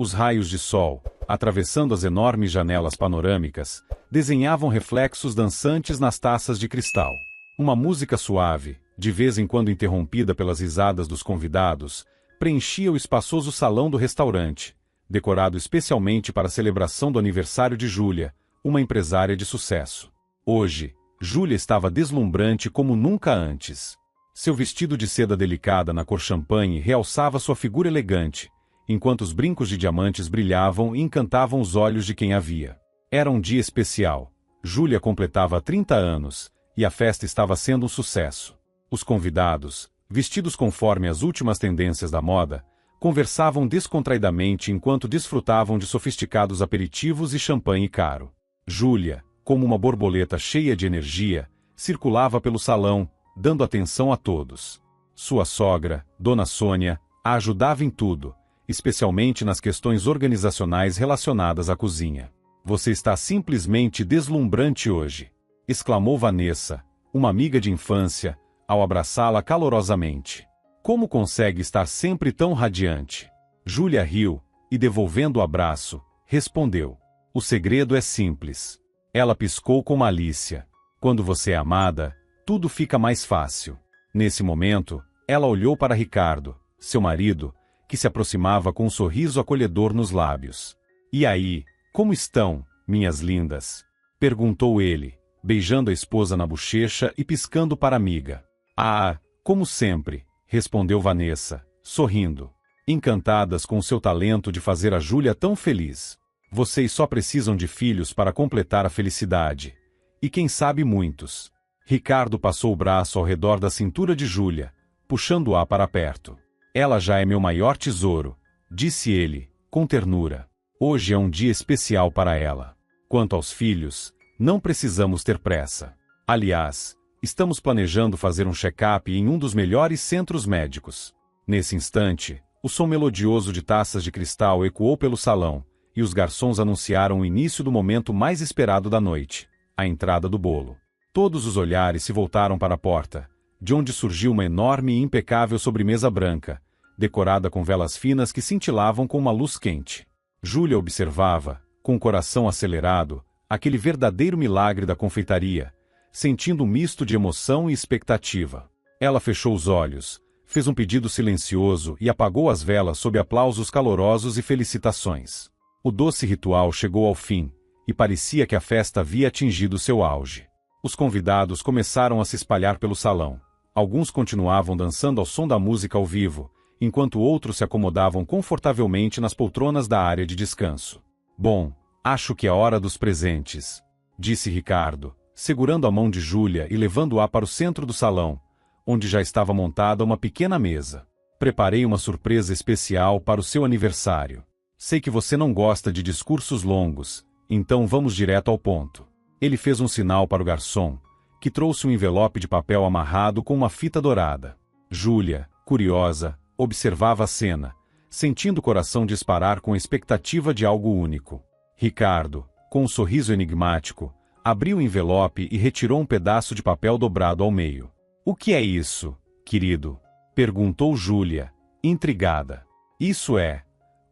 Os raios de sol, atravessando as enormes janelas panorâmicas, desenhavam reflexos dançantes nas taças de cristal. Uma música suave, de vez em quando interrompida pelas risadas dos convidados, preenchia o espaçoso salão do restaurante, decorado especialmente para a celebração do aniversário de Júlia, uma empresária de sucesso. Hoje, Júlia estava deslumbrante como nunca antes. Seu vestido de seda delicada na cor champanhe realçava sua figura elegante, enquanto os brincos de diamantes brilhavam e encantavam os olhos de quem a via. Era um dia especial. Júlia completava 30 anos, e a festa estava sendo um sucesso. Os convidados, vestidos conforme as últimas tendências da moda, conversavam descontraidamente enquanto desfrutavam de sofisticados aperitivos e champanhe caro. Júlia, como uma borboleta cheia de energia, circulava pelo salão, dando atenção a todos. Sua sogra, Dona Sônia, a ajudava em tudo, especialmente nas questões organizacionais relacionadas à cozinha. "Você está simplesmente deslumbrante hoje", exclamou Vanessa, uma amiga de infância, ao abraçá-la calorosamente. "Como consegue estar sempre tão radiante?" Júlia riu, e devolvendo o abraço, respondeu: "O segredo é simples." Ela piscou com malícia. "Quando você é amada, tudo fica mais fácil." Nesse momento, ela olhou para Ricardo, seu marido, que se aproximava com um sorriso acolhedor nos lábios. "E aí, como estão, minhas lindas?" perguntou ele, beijando a esposa na bochecha e piscando para a amiga. "Ah, como sempre", respondeu Vanessa, sorrindo, encantadas com seu talento de fazer a Júlia tão feliz. "Vocês só precisam de filhos para completar a felicidade. E quem sabe muitos." Ricardo passou o braço ao redor da cintura de Júlia, puxando-a para perto. "Ela já é meu maior tesouro", disse ele, com ternura. "Hoje é um dia especial para ela. Quanto aos filhos, não precisamos ter pressa. Aliás, estamos planejando fazer um check-up em um dos melhores centros médicos." Nesse instante, o som melodioso de taças de cristal ecoou pelo salão, e os garçons anunciaram o início do momento mais esperado da noite, a entrada do bolo. Todos os olhares se voltaram para a porta, de onde surgiu uma enorme e impecável sobremesa branca, decorada com velas finas que cintilavam com uma luz quente. Júlia observava, com o coração acelerado, aquele verdadeiro milagre da confeitaria, sentindo um misto de emoção e expectativa. Ela fechou os olhos, fez um pedido silencioso e apagou as velas sob aplausos calorosos e felicitações. O doce ritual chegou ao fim, e parecia que a festa havia atingido seu auge. Os convidados começaram a se espalhar pelo salão. Alguns continuavam dançando ao som da música ao vivo, enquanto outros se acomodavam confortavelmente nas poltronas da área de descanso. "Bom, acho que é hora dos presentes", disse Ricardo, segurando a mão de Júlia e levando-a para o centro do salão, onde já estava montada uma pequena mesa. "Preparei uma surpresa especial para o seu aniversário. Sei que você não gosta de discursos longos, então vamos direto ao ponto." Ele fez um sinal para o garçom, que trouxe um envelope de papel amarrado com uma fita dourada. Júlia, curiosa, observava a cena, sentindo o coração disparar com a expectativa de algo único. Ricardo, com um sorriso enigmático, abriu o envelope e retirou um pedaço de papel dobrado ao meio. "O que é isso, querido?" perguntou Júlia, intrigada. "Isso é",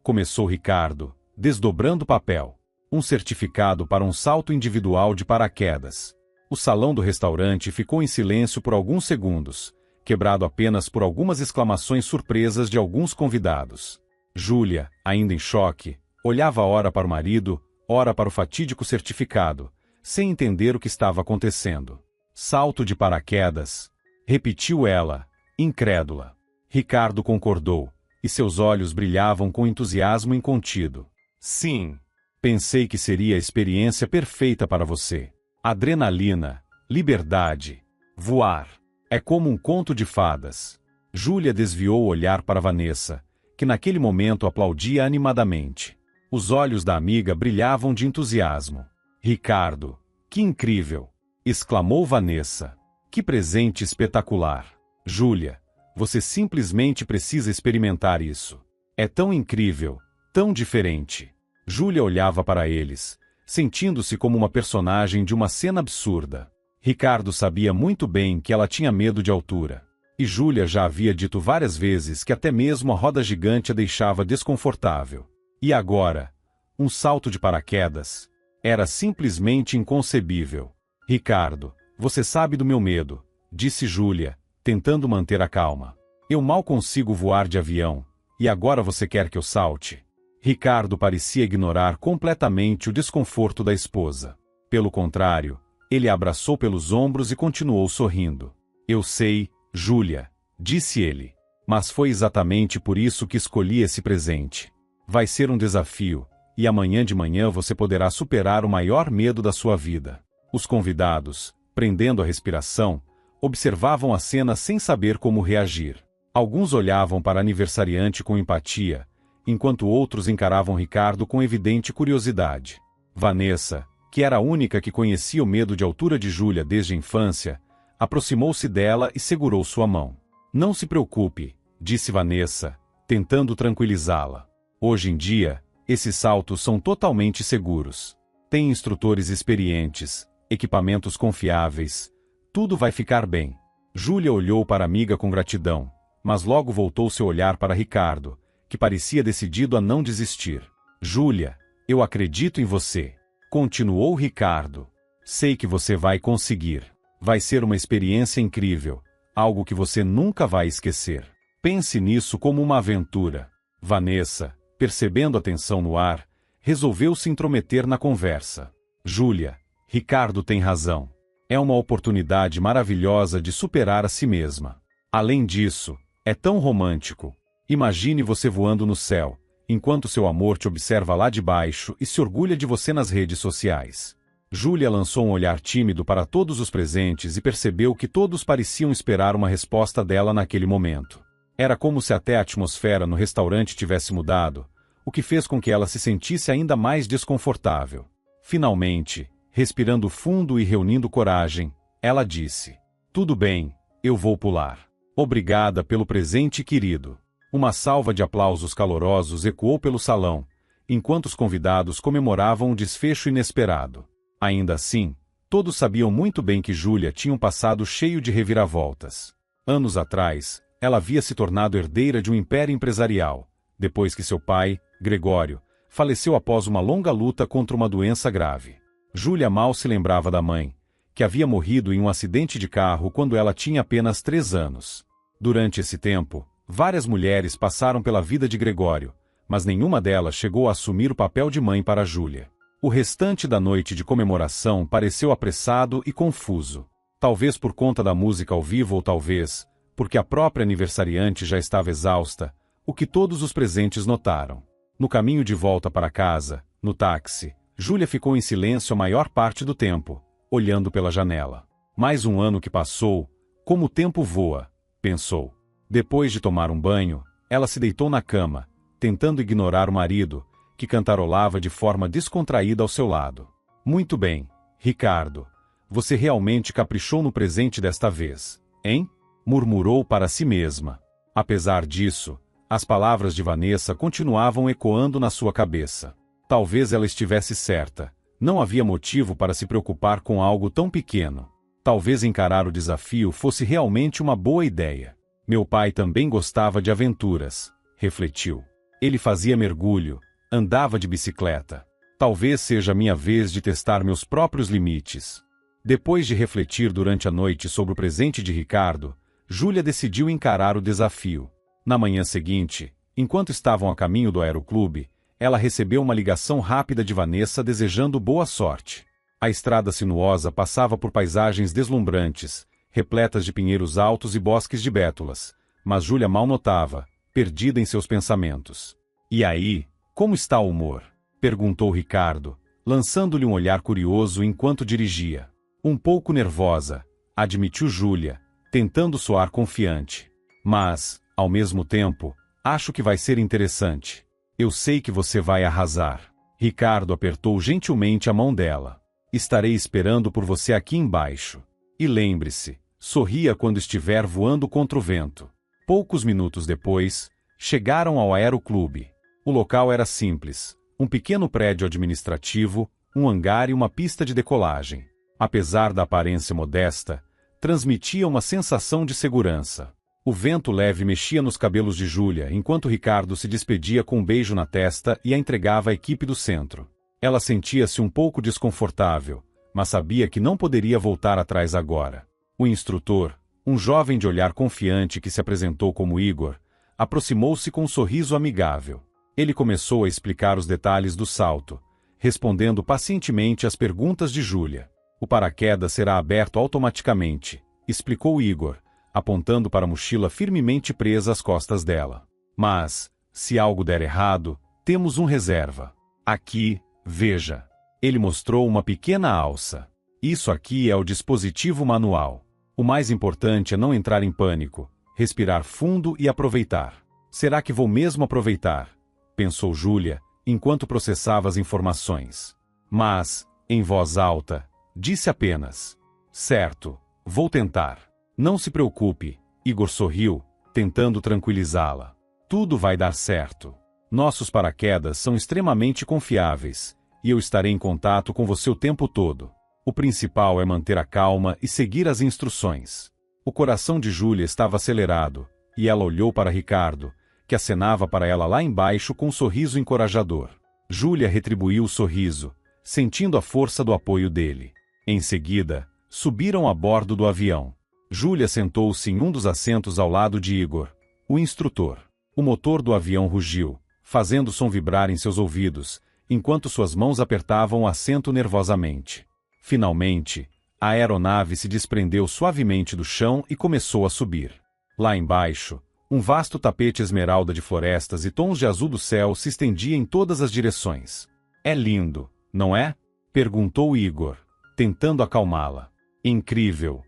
começou Ricardo, desdobrando o papel, "um certificado para um salto individual de paraquedas." O salão do restaurante ficou em silêncio por alguns segundos, quebrado apenas por algumas exclamações surpresas de alguns convidados. Júlia, ainda em choque, olhava ora para o marido, ora para o fatídico certificado, sem entender o que estava acontecendo. "Salto de paraquedas", repetiu ela, incrédula. Ricardo concordou, e seus olhos brilhavam com entusiasmo incontido. "Sim, pensei que seria a experiência perfeita para você. Adrenalina, liberdade, voar. É como um conto de fadas." Júlia desviou o olhar para Vanessa, que naquele momento aplaudia animadamente. Os olhos da amiga brilhavam de entusiasmo. "Ricardo, que incrível!" exclamou Vanessa. "Que presente espetacular! Júlia, você simplesmente precisa experimentar isso. É tão incrível, tão diferente." Júlia olhava para eles, sentindo-se como uma personagem de uma cena absurda. Ricardo sabia muito bem que ela tinha medo de altura. E Júlia já havia dito várias vezes que até mesmo a roda gigante a deixava desconfortável. E agora? Um salto de paraquedas? Era simplesmente inconcebível. Ricardo, você sabe do meu medo, disse Júlia, tentando manter a calma. Eu mal consigo voar de avião, e agora você quer que eu salte? Ricardo parecia ignorar completamente o desconforto da esposa. Pelo contrário, ele a abraçou pelos ombros e continuou sorrindo. Eu sei, Júlia, disse ele. Mas foi exatamente por isso que escolhi esse presente. Vai ser um desafio, e amanhã de manhã você poderá superar o maior medo da sua vida. Os convidados, prendendo a respiração, observavam a cena sem saber como reagir. Alguns olhavam para a aniversariante com empatia, enquanto outros encaravam Ricardo com evidente curiosidade. Vanessa, que era a única que conhecia o medo de altura de Júlia desde a infância, aproximou-se dela e segurou sua mão. Não se preocupe, disse Vanessa, tentando tranquilizá-la. Hoje em dia, esses saltos são totalmente seguros. Tem instrutores experientes, equipamentos confiáveis. Tudo vai ficar bem. Júlia olhou para a amiga com gratidão, mas logo voltou seu olhar para Ricardo, que parecia decidido a não desistir. Júlia, eu acredito em você. Continuou Ricardo. Sei que você vai conseguir. Vai ser uma experiência incrível, algo que você nunca vai esquecer. Pense nisso como uma aventura. Vanessa, percebendo a tensão no ar, resolveu se intrometer na conversa. Júlia, Ricardo tem razão. É uma oportunidade maravilhosa de superar a si mesma. Além disso, é tão romântico. Imagine você voando no céu, enquanto seu amor te observa lá de baixo e se orgulha de você nas redes sociais. Júlia lançou um olhar tímido para todos os presentes e percebeu que todos pareciam esperar uma resposta dela naquele momento. Era como se até a atmosfera no restaurante tivesse mudado, o que fez com que ela se sentisse ainda mais desconfortável. Finalmente, respirando fundo e reunindo coragem, ela disse: "Tudo bem, eu vou pular. Obrigada pelo presente, querido." Uma salva de aplausos calorosos ecoou pelo salão, enquanto os convidados comemoravam um desfecho inesperado. Ainda assim, todos sabiam muito bem que Júlia tinha um passado cheio de reviravoltas. Anos atrás, ela havia se tornado herdeira de um império empresarial, depois que seu pai, Gregório, faleceu após uma longa luta contra uma doença grave. Júlia mal se lembrava da mãe, que havia morrido em um acidente de carro quando ela tinha apenas 3 anos. Durante esse tempo, várias mulheres passaram pela vida de Gregório, mas nenhuma delas chegou a assumir o papel de mãe para Júlia. O restante da noite de comemoração pareceu apressado e confuso. Talvez por conta da música ao vivo ou talvez porque a própria aniversariante já estava exausta, o que todos os presentes notaram. No caminho de volta para casa, no táxi, Júlia ficou em silêncio a maior parte do tempo, olhando pela janela. Mais um ano que passou, como o tempo voa, pensou. Depois de tomar um banho, ela se deitou na cama, tentando ignorar o marido, que cantarolava de forma descontraída ao seu lado. Muito bem, Ricardo. Você realmente caprichou no presente desta vez, hein? Murmurou para si mesma. Apesar disso, as palavras de Vanessa continuavam ecoando na sua cabeça. Talvez ela estivesse certa. Não havia motivo para se preocupar com algo tão pequeno. Talvez encarar o desafio fosse realmente uma boa ideia. Meu pai também gostava de aventuras, refletiu. Ele fazia mergulho, andava de bicicleta. Talvez seja a minha vez de testar meus próprios limites. Depois de refletir durante a noite sobre o presente de Ricardo, Júlia decidiu encarar o desafio. Na manhã seguinte, enquanto estavam a caminho do aeroclube, ela recebeu uma ligação rápida de Vanessa desejando boa sorte. A estrada sinuosa passava por paisagens deslumbrantes, repletas de pinheiros altos e bosques de bétulas, mas Júlia mal notava, perdida em seus pensamentos. "E aí, como está o humor?" perguntou Ricardo, lançando-lhe um olhar curioso enquanto dirigia. "Um pouco nervosa", admitiu Júlia, tentando soar confiante. "Mas, ao mesmo tempo, acho que vai ser interessante. Eu sei que você vai arrasar." Ricardo apertou gentilmente a mão dela. "Estarei esperando por você aqui embaixo. E lembre-se, sorria quando estiver voando contra o vento." Poucos minutos depois, chegaram ao aeroclube. O local era simples, um pequeno prédio administrativo, um hangar e uma pista de decolagem. Apesar da aparência modesta, transmitia uma sensação de segurança. O vento leve mexia nos cabelos de Júlia enquanto Ricardo se despedia com um beijo na testa e a entregava à equipe do centro. Ela sentia-se um pouco desconfortável, mas sabia que não poderia voltar atrás agora. O instrutor, um jovem de olhar confiante que se apresentou como Igor, aproximou-se com um sorriso amigável. Ele começou a explicar os detalhes do salto, respondendo pacientemente às perguntas de Júlia. O paraquedas será aberto automaticamente, explicou Igor, apontando para a mochila firmemente presa às costas dela. Mas, se algo der errado, temos um reserva. Aqui, veja. Ele mostrou uma pequena alça. Isso aqui é o dispositivo manual. O mais importante é não entrar em pânico, respirar fundo e aproveitar. Será que vou mesmo aproveitar? Pensou Júlia, enquanto processava as informações. Mas, em voz alta, disse apenas: certo, vou tentar. Não se preocupe, Igor sorriu, tentando tranquilizá-la. Tudo vai dar certo. Nossos paraquedas são extremamente confiáveis, e eu estarei em contato com você o tempo todo. O principal é manter a calma e seguir as instruções. O coração de Júlia estava acelerado, e ela olhou para Ricardo, que acenava para ela lá embaixo com um sorriso encorajador. Júlia retribuiu o sorriso, sentindo a força do apoio dele. Em seguida, subiram a bordo do avião. Júlia sentou-se em um dos assentos ao lado de Igor, o instrutor. O motor do avião rugiu, fazendo o som vibrar em seus ouvidos, enquanto suas mãos apertavam o assento nervosamente. Finalmente, a aeronave se desprendeu suavemente do chão e começou a subir. Lá embaixo, um vasto tapete esmeralda de florestas e tons de azul do céu se estendia em todas as direções. É lindo, não é? Perguntou Igor, tentando acalmá-la. Incrível!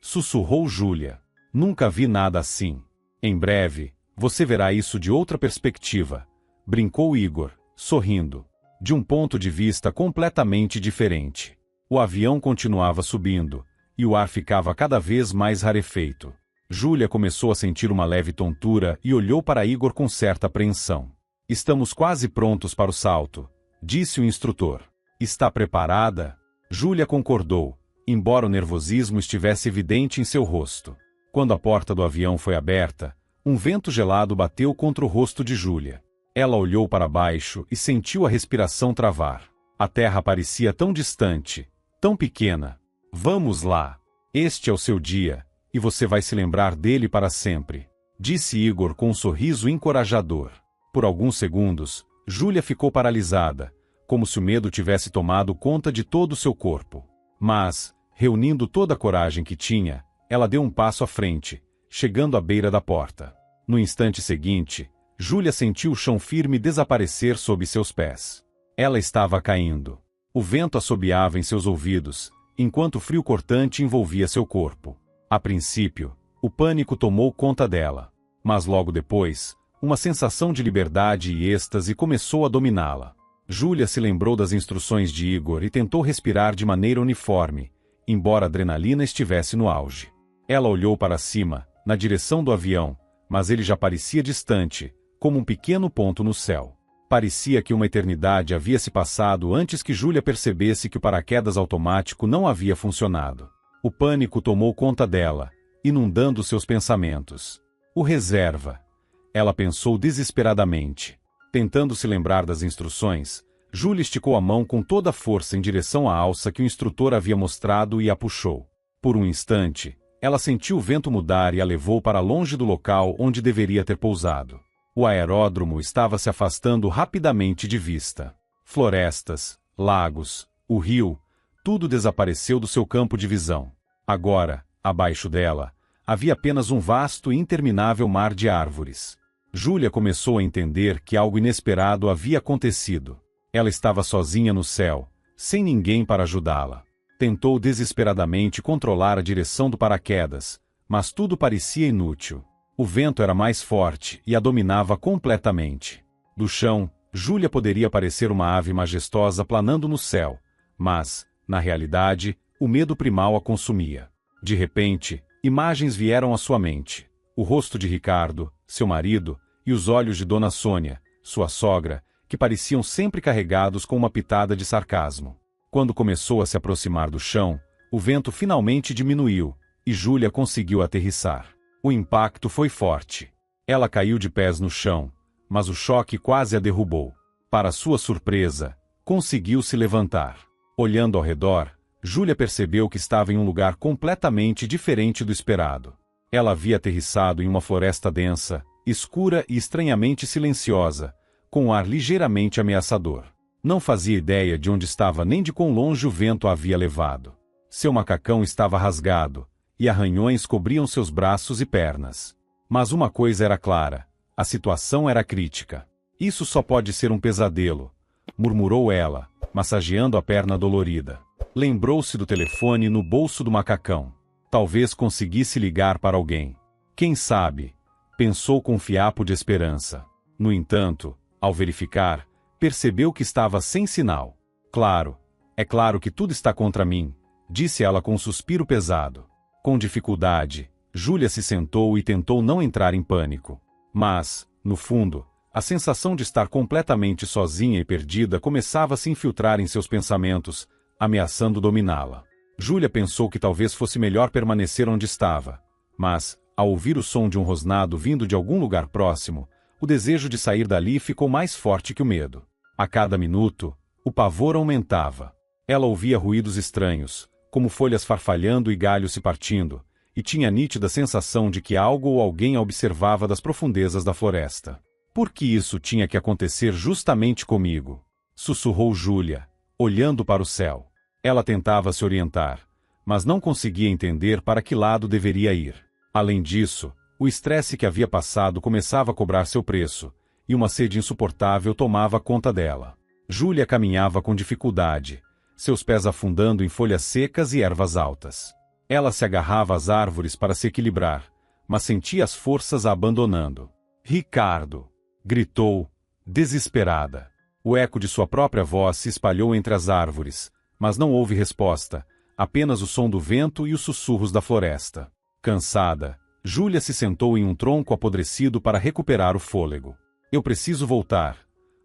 Sussurrou Júlia. Nunca vi nada assim. Em breve, você verá isso de outra perspectiva, brincou Igor, sorrindo. De um ponto de vista completamente diferente. O avião continuava subindo, e o ar ficava cada vez mais rarefeito. Júlia começou a sentir uma leve tontura e olhou para Igor com certa apreensão. Estamos quase prontos para o salto, disse o instrutor. Está preparada? Júlia concordou, embora o nervosismo estivesse evidente em seu rosto. Quando a porta do avião foi aberta, um vento gelado bateu contra o rosto de Júlia. Ela olhou para baixo e sentiu a respiração travar. A terra parecia tão distante, tão pequena. Vamos lá. Este é o seu dia, e você vai se lembrar dele para sempre, disse Igor com um sorriso encorajador. Por alguns segundos, Júlia ficou paralisada, como se o medo tivesse tomado conta de todo o seu corpo. Mas, reunindo toda a coragem que tinha, ela deu um passo à frente, chegando à beira da porta. No instante seguinte, Júlia sentiu o chão firme desaparecer sob seus pés. Ela estava caindo. O vento assobiava em seus ouvidos, enquanto o frio cortante envolvia seu corpo. A princípio, o pânico tomou conta dela. Mas logo depois, uma sensação de liberdade e êxtase começou a dominá-la. Júlia se lembrou das instruções de Igor e tentou respirar de maneira uniforme, embora a adrenalina estivesse no auge. Ela olhou para cima, na direção do avião, mas ele já parecia distante, como um pequeno ponto no céu. Parecia que uma eternidade havia se passado antes que Júlia percebesse que o paraquedas automático não havia funcionado. O pânico tomou conta dela, inundando seus pensamentos. O reserva. Ela pensou desesperadamente. Tentando se lembrar das instruções, Júlia esticou a mão com toda a força em direção à alça que o instrutor havia mostrado e a puxou. Por um instante, ela sentiu o vento mudar e a levou para longe do local onde deveria ter pousado. O aeródromo estava se afastando rapidamente de vista. Florestas, lagos, o rio, tudo desapareceu do seu campo de visão. Agora, abaixo dela, havia apenas um vasto e interminável mar de árvores. Júlia começou a entender que algo inesperado havia acontecido. Ela estava sozinha no céu, sem ninguém para ajudá-la. Tentou desesperadamente controlar a direção do paraquedas, mas tudo parecia inútil. O vento era mais forte e a dominava completamente. Do chão, Júlia poderia parecer uma ave majestosa planando no céu, mas, na realidade, o medo primal a consumia. De repente, imagens vieram à sua mente. O rosto de Ricardo, seu marido, e os olhos de Dona Sônia, sua sogra, que pareciam sempre carregados com uma pitada de sarcasmo. Quando começou a se aproximar do chão, o vento finalmente diminuiu, e Júlia conseguiu aterrissar. O impacto foi forte. Ela caiu de pés no chão, mas o choque quase a derrubou. Para sua surpresa, conseguiu se levantar. Olhando ao redor, Júlia percebeu que estava em um lugar completamente diferente do esperado. Ela havia aterrissado em uma floresta densa, escura e estranhamente silenciosa, com um ar ligeiramente ameaçador. Não fazia ideia de onde estava nem de quão longe o vento a havia levado. Seu macacão estava rasgado, e arranhões cobriam seus braços e pernas. Mas uma coisa era clara: a situação era crítica. Isso só pode ser um pesadelo, murmurou ela, massageando a perna dolorida. Lembrou-se do telefone no bolso do macacão. Talvez conseguisse ligar para alguém. Quem sabe? Pensou com um fiapo de esperança. No entanto, ao verificar, percebeu que estava sem sinal. É claro que tudo está contra mim, disse ela com um suspiro pesado. Com dificuldade, Júlia se sentou e tentou não entrar em pânico. Mas, no fundo, a sensação de estar completamente sozinha e perdida começava a se infiltrar em seus pensamentos, ameaçando dominá-la. Júlia pensou que talvez fosse melhor permanecer onde estava. Mas, ao ouvir o som de um rosnado vindo de algum lugar próximo, o desejo de sair dali ficou mais forte que o medo. A cada minuto, o pavor aumentava. Ela ouvia ruídos estranhos, como folhas farfalhando e galhos se partindo, e tinha a nítida sensação de que algo ou alguém a observava das profundezas da floresta. Por que isso tinha que acontecer justamente comigo? Sussurrou Júlia, olhando para o céu. Ela tentava se orientar, mas não conseguia entender para que lado deveria ir. Além disso, o estresse que havia passado começava a cobrar seu preço, e uma sede insuportável tomava conta dela. Júlia caminhava com dificuldade, seus pés afundando em folhas secas e ervas altas. Ela se agarrava às árvores para se equilibrar, mas sentia as forças a abandonando. Ricardo! Gritou, desesperada. O eco de sua própria voz se espalhou entre as árvores, mas não houve resposta, apenas o som do vento e os sussurros da floresta. Cansada, Júlia se sentou em um tronco apodrecido para recuperar o fôlego. Eu preciso voltar,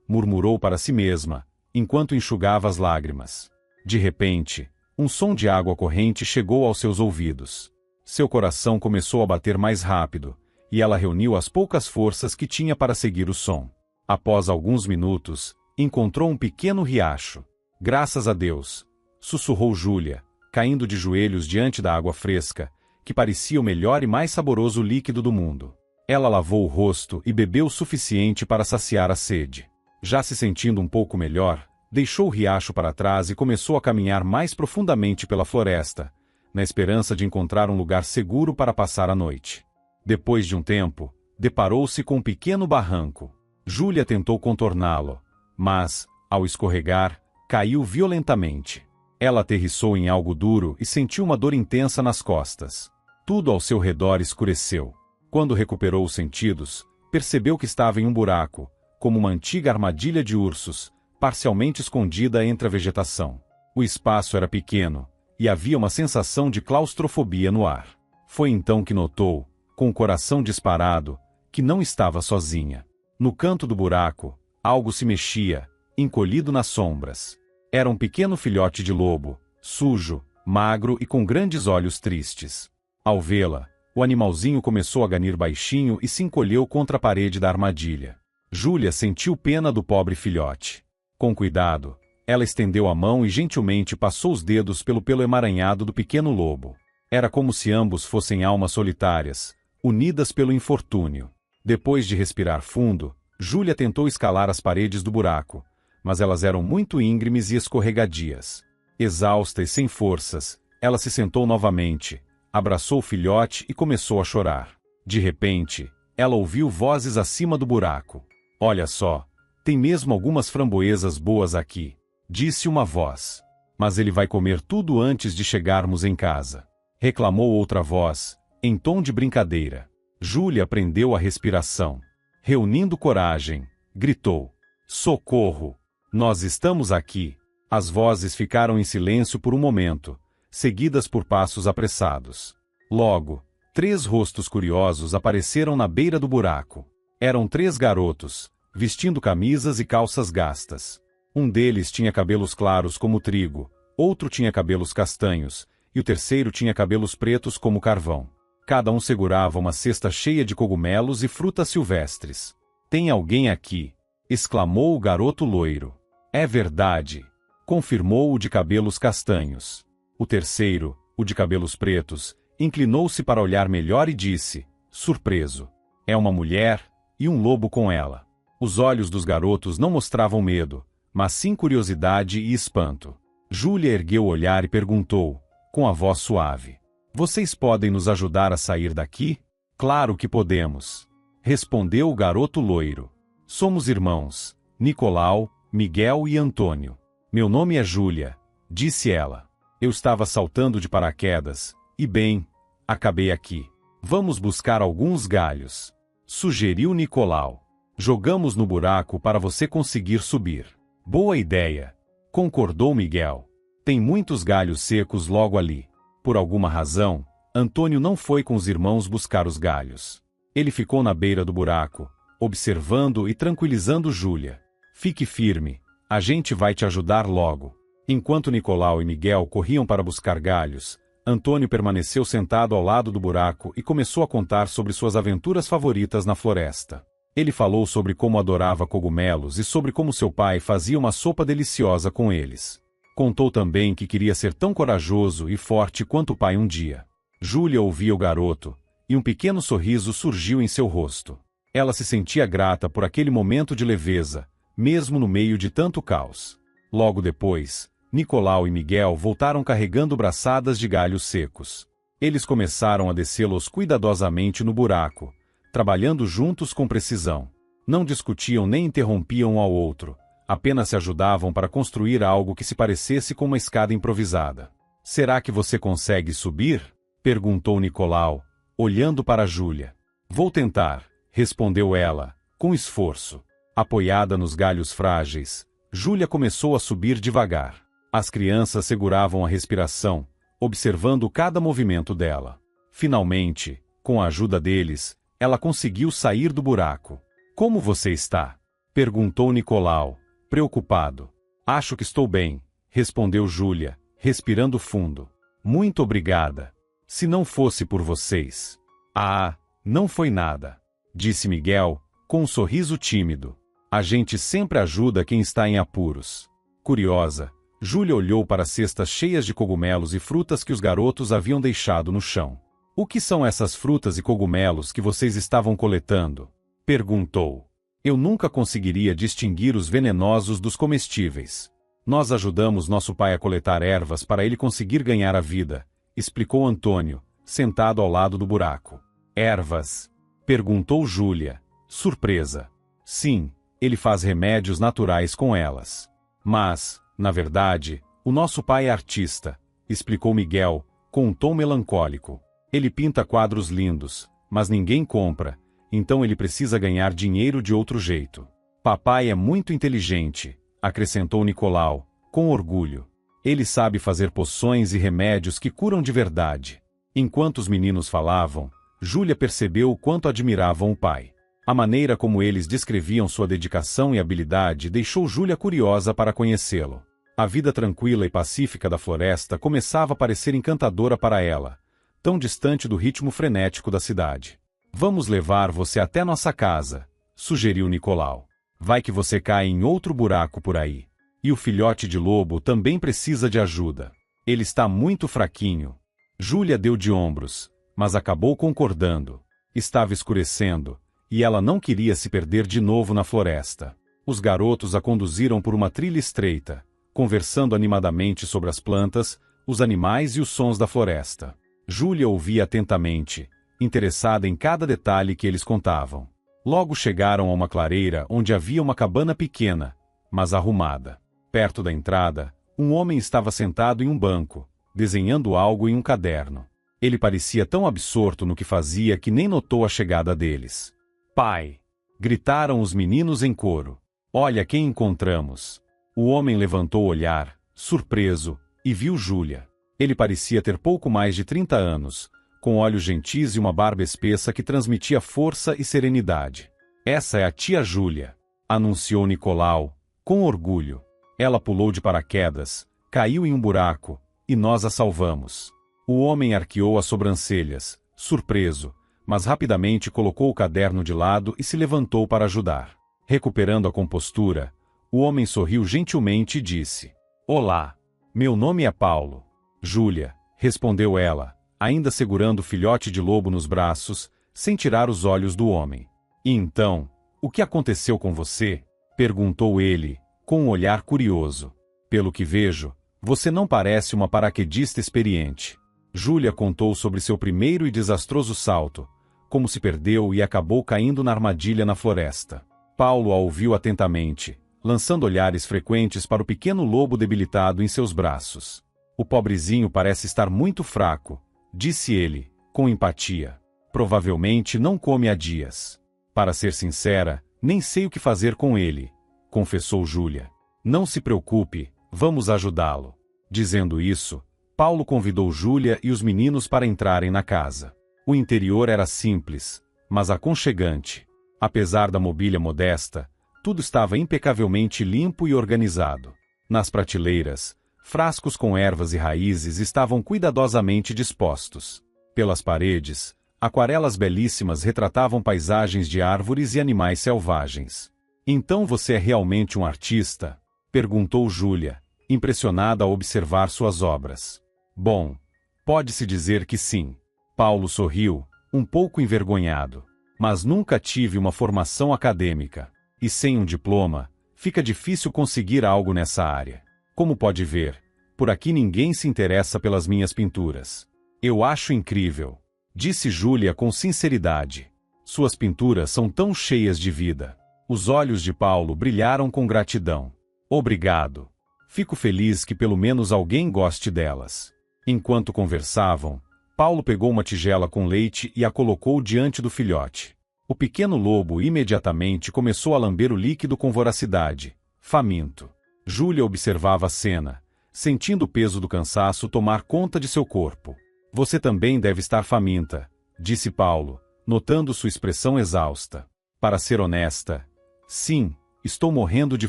murmurou para si mesma, enquanto enxugava as lágrimas. De repente, um som de água corrente chegou aos seus ouvidos. Seu coração começou a bater mais rápido, e ela reuniu as poucas forças que tinha para seguir o som. Após alguns minutos, encontrou um pequeno riacho. Graças a Deus, sussurrou Júlia, caindo de joelhos diante da água fresca, que parecia o melhor e mais saboroso líquido do mundo. Ela lavou o rosto e bebeu o suficiente para saciar a sede. Já se sentindo um pouco melhor, deixou o riacho para trás e começou a caminhar mais profundamente pela floresta, na esperança de encontrar um lugar seguro para passar a noite. Depois de um tempo, deparou-se com um pequeno barranco. Júlia tentou contorná-lo, mas, ao escorregar, caiu violentamente. Ela aterrissou em algo duro e sentiu uma dor intensa nas costas. Tudo ao seu redor escureceu. Quando recuperou os sentidos, percebeu que estava em um buraco, como uma antiga armadilha de ursos, parcialmente escondida entre a vegetação. O espaço era pequeno, e havia uma sensação de claustrofobia no ar. Foi então que notou, com o coração disparado, que não estava sozinha. No canto do buraco, algo se mexia, encolhido nas sombras. Era um pequeno filhote de lobo, sujo, magro e com grandes olhos tristes. Ao vê-la, o animalzinho começou a ganir baixinho e se encolheu contra a parede da armadilha. Júlia sentiu pena do pobre filhote. Com cuidado, ela estendeu a mão e gentilmente passou os dedos pelo pelo emaranhado do pequeno lobo. Era como se ambos fossem almas solitárias, unidas pelo infortúnio. Depois de respirar fundo, Júlia tentou escalar as paredes do buraco, mas elas eram muito íngremes e escorregadias. Exausta e sem forças, ela se sentou novamente, abraçou o filhote e começou a chorar. De repente, ela ouviu vozes acima do buraco. Olha só, tem mesmo algumas framboesas boas aqui, disse uma voz. Mas ele vai comer tudo antes de chegarmos em casa, reclamou outra voz, em tom de brincadeira. Júlia prendeu a respiração. Reunindo coragem, gritou: socorro! Nós estamos aqui. As vozes ficaram em silêncio por um momento, seguidas por passos apressados. Logo, 3 rostos curiosos apareceram na beira do buraco. Eram 3 garotos, vestindo camisas e calças gastas. Um deles tinha cabelos claros como trigo, outro tinha cabelos castanhos, e o terceiro tinha cabelos pretos como carvão. Cada um segurava uma cesta cheia de cogumelos e frutas silvestres. Tem alguém aqui? Exclamou o garoto loiro. É verdade, confirmou o de cabelos castanhos. O terceiro, o de cabelos pretos, inclinou-se para olhar melhor e disse, surpreso. É uma mulher, e um lobo com ela. Os olhos dos garotos não mostravam medo, mas sim curiosidade e espanto. Júlia ergueu o olhar e perguntou, com a voz suave. Vocês podem nos ajudar a sair daqui? Claro que podemos. Respondeu o garoto loiro. Somos irmãos, Nicolau, Miguel e Antônio. Meu nome é Júlia, disse ela. Eu estava saltando de paraquedas, e bem, acabei aqui. Vamos buscar alguns galhos, sugeriu Nicolau. Jogamos no buraco para você conseguir subir. Boa ideia, concordou Miguel. Tem muitos galhos secos logo ali. Por alguma razão, Antônio não foi com os irmãos buscar os galhos. Ele ficou na beira do buraco, observando e tranquilizando Júlia. Fique firme, a gente vai te ajudar logo. Enquanto Nicolau e Miguel corriam para buscar galhos, Antônio permaneceu sentado ao lado do buraco e começou a contar sobre suas aventuras favoritas na floresta. Ele falou sobre como adorava cogumelos e sobre como seu pai fazia uma sopa deliciosa com eles. Contou também que queria ser tão corajoso e forte quanto o pai um dia. Júlia ouvia o garoto, e um pequeno sorriso surgiu em seu rosto. Ela se sentia grata por aquele momento de leveza, mesmo no meio de tanto caos. Logo depois, Nicolau e Miguel voltaram carregando braçadas de galhos secos. Eles começaram a descê-los cuidadosamente no buraco, trabalhando juntos com precisão. Não discutiam nem interrompiam um ao outro, apenas se ajudavam para construir algo que se parecesse com uma escada improvisada. Será que você consegue subir? Perguntou Nicolau, olhando para Júlia. Vou tentar, respondeu ela, com esforço. Apoiada nos galhos frágeis, Júlia começou a subir devagar. As crianças seguravam a respiração, observando cada movimento dela. Finalmente, com a ajuda deles, ela conseguiu sair do buraco. Como você está? Perguntou Nicolau, preocupado. Acho que estou bem, respondeu Júlia, respirando fundo. Muito obrigada. Se não fosse por vocês. Ah, não foi nada, disse Miguel, com um sorriso tímido. A gente sempre ajuda quem está em apuros. Curiosa, Júlia olhou para as cestas cheias de cogumelos e frutas que os garotos haviam deixado no chão. O que são essas frutas e cogumelos que vocês estavam coletando? Perguntou. Eu nunca conseguiria distinguir os venenosos dos comestíveis. Nós ajudamos nosso pai a coletar ervas para ele conseguir ganhar a vida, explicou Antônio, sentado ao lado do buraco. Ervas? Perguntou Júlia, surpresa. Sim, ele faz remédios naturais com elas. Mas, na verdade, o nosso pai é artista, explicou Miguel, com um tom melancólico. Ele pinta quadros lindos, mas ninguém compra, então ele precisa ganhar dinheiro de outro jeito. Papai é muito inteligente, acrescentou Nicolau, com orgulho. Ele sabe fazer poções e remédios que curam de verdade. Enquanto os meninos falavam, Júlia percebeu o quanto admiravam o pai. A maneira como eles descreviam sua dedicação e habilidade deixou Júlia curiosa para conhecê-lo. A vida tranquila e pacífica da floresta começava a parecer encantadora para ela, tão distante do ritmo frenético da cidade. Vamos levar você até nossa casa, sugeriu Nicolau. Vai que você cai em outro buraco por aí. E o filhote de lobo também precisa de ajuda. Ele está muito fraquinho. Júlia deu de ombros, mas acabou concordando. Estava escurecendo, e ela não queria se perder de novo na floresta. Os garotos a conduziram por uma trilha estreita, conversando animadamente sobre as plantas, os animais e os sons da floresta. Júlia ouvia atentamente, interessada em cada detalhe que eles contavam. Logo chegaram a uma clareira onde havia uma cabana pequena, mas arrumada. Perto da entrada, um homem estava sentado em um banco, desenhando algo em um caderno. Ele parecia tão absorto no que fazia que nem notou a chegada deles. Pai! Gritaram os meninos em coro. Olha quem encontramos! O homem levantou o olhar, surpreso, e viu Júlia. Ele parecia ter pouco mais de 30 anos, com olhos gentis e uma barba espessa que transmitia força e serenidade. Essa é a tia Júlia, anunciou Nicolau, com orgulho. Ela pulou de paraquedas, caiu em um buraco, e nós a salvamos. O homem arqueou as sobrancelhas, surpreso, mas rapidamente colocou o caderno de lado e se levantou para ajudar. Recuperando a compostura, o homem sorriu gentilmente e disse: Olá, meu nome é Paulo. Júlia, respondeu ela, ainda segurando o filhote de lobo nos braços, sem tirar os olhos do homem. E então, o que aconteceu com você? Perguntou ele, com um olhar curioso. Pelo que vejo, você não parece uma paraquedista experiente. Júlia contou sobre seu primeiro e desastroso salto, como se perdeu e acabou caindo na armadilha na floresta. Paulo a ouviu atentamente, lançando olhares frequentes para o pequeno lobo debilitado em seus braços. O pobrezinho parece estar muito fraco, disse ele, com empatia. Provavelmente não come há dias. Para ser sincera, nem sei o que fazer com ele, confessou Júlia. Não se preocupe, vamos ajudá-lo. Dizendo isso, Paulo convidou Júlia e os meninos para entrarem na casa. O interior era simples, mas aconchegante. Apesar da mobília modesta, tudo estava impecavelmente limpo e organizado. Nas prateleiras, frascos com ervas e raízes estavam cuidadosamente dispostos. Pelas paredes, aquarelas belíssimas retratavam paisagens de árvores e animais selvagens. Então você é realmente um artista? Perguntou Júlia, impressionada ao observar suas obras. Bom, pode-se dizer que sim. Paulo sorriu, um pouco envergonhado. Mas nunca tive uma formação acadêmica. E sem um diploma, fica difícil conseguir algo nessa área. Como pode ver, por aqui ninguém se interessa pelas minhas pinturas. Eu acho incrível, disse Júlia com sinceridade. Suas pinturas são tão cheias de vida. Os olhos de Paulo brilharam com gratidão. Obrigado. Fico feliz que pelo menos alguém goste delas. Enquanto conversavam, Paulo pegou uma tigela com leite e a colocou diante do filhote. O pequeno lobo imediatamente começou a lamber o líquido com voracidade, faminto. Júlia observava a cena, sentindo o peso do cansaço tomar conta de seu corpo. Você também deve estar faminta, disse Paulo, notando sua expressão exausta. Para ser honesta, sim, estou morrendo de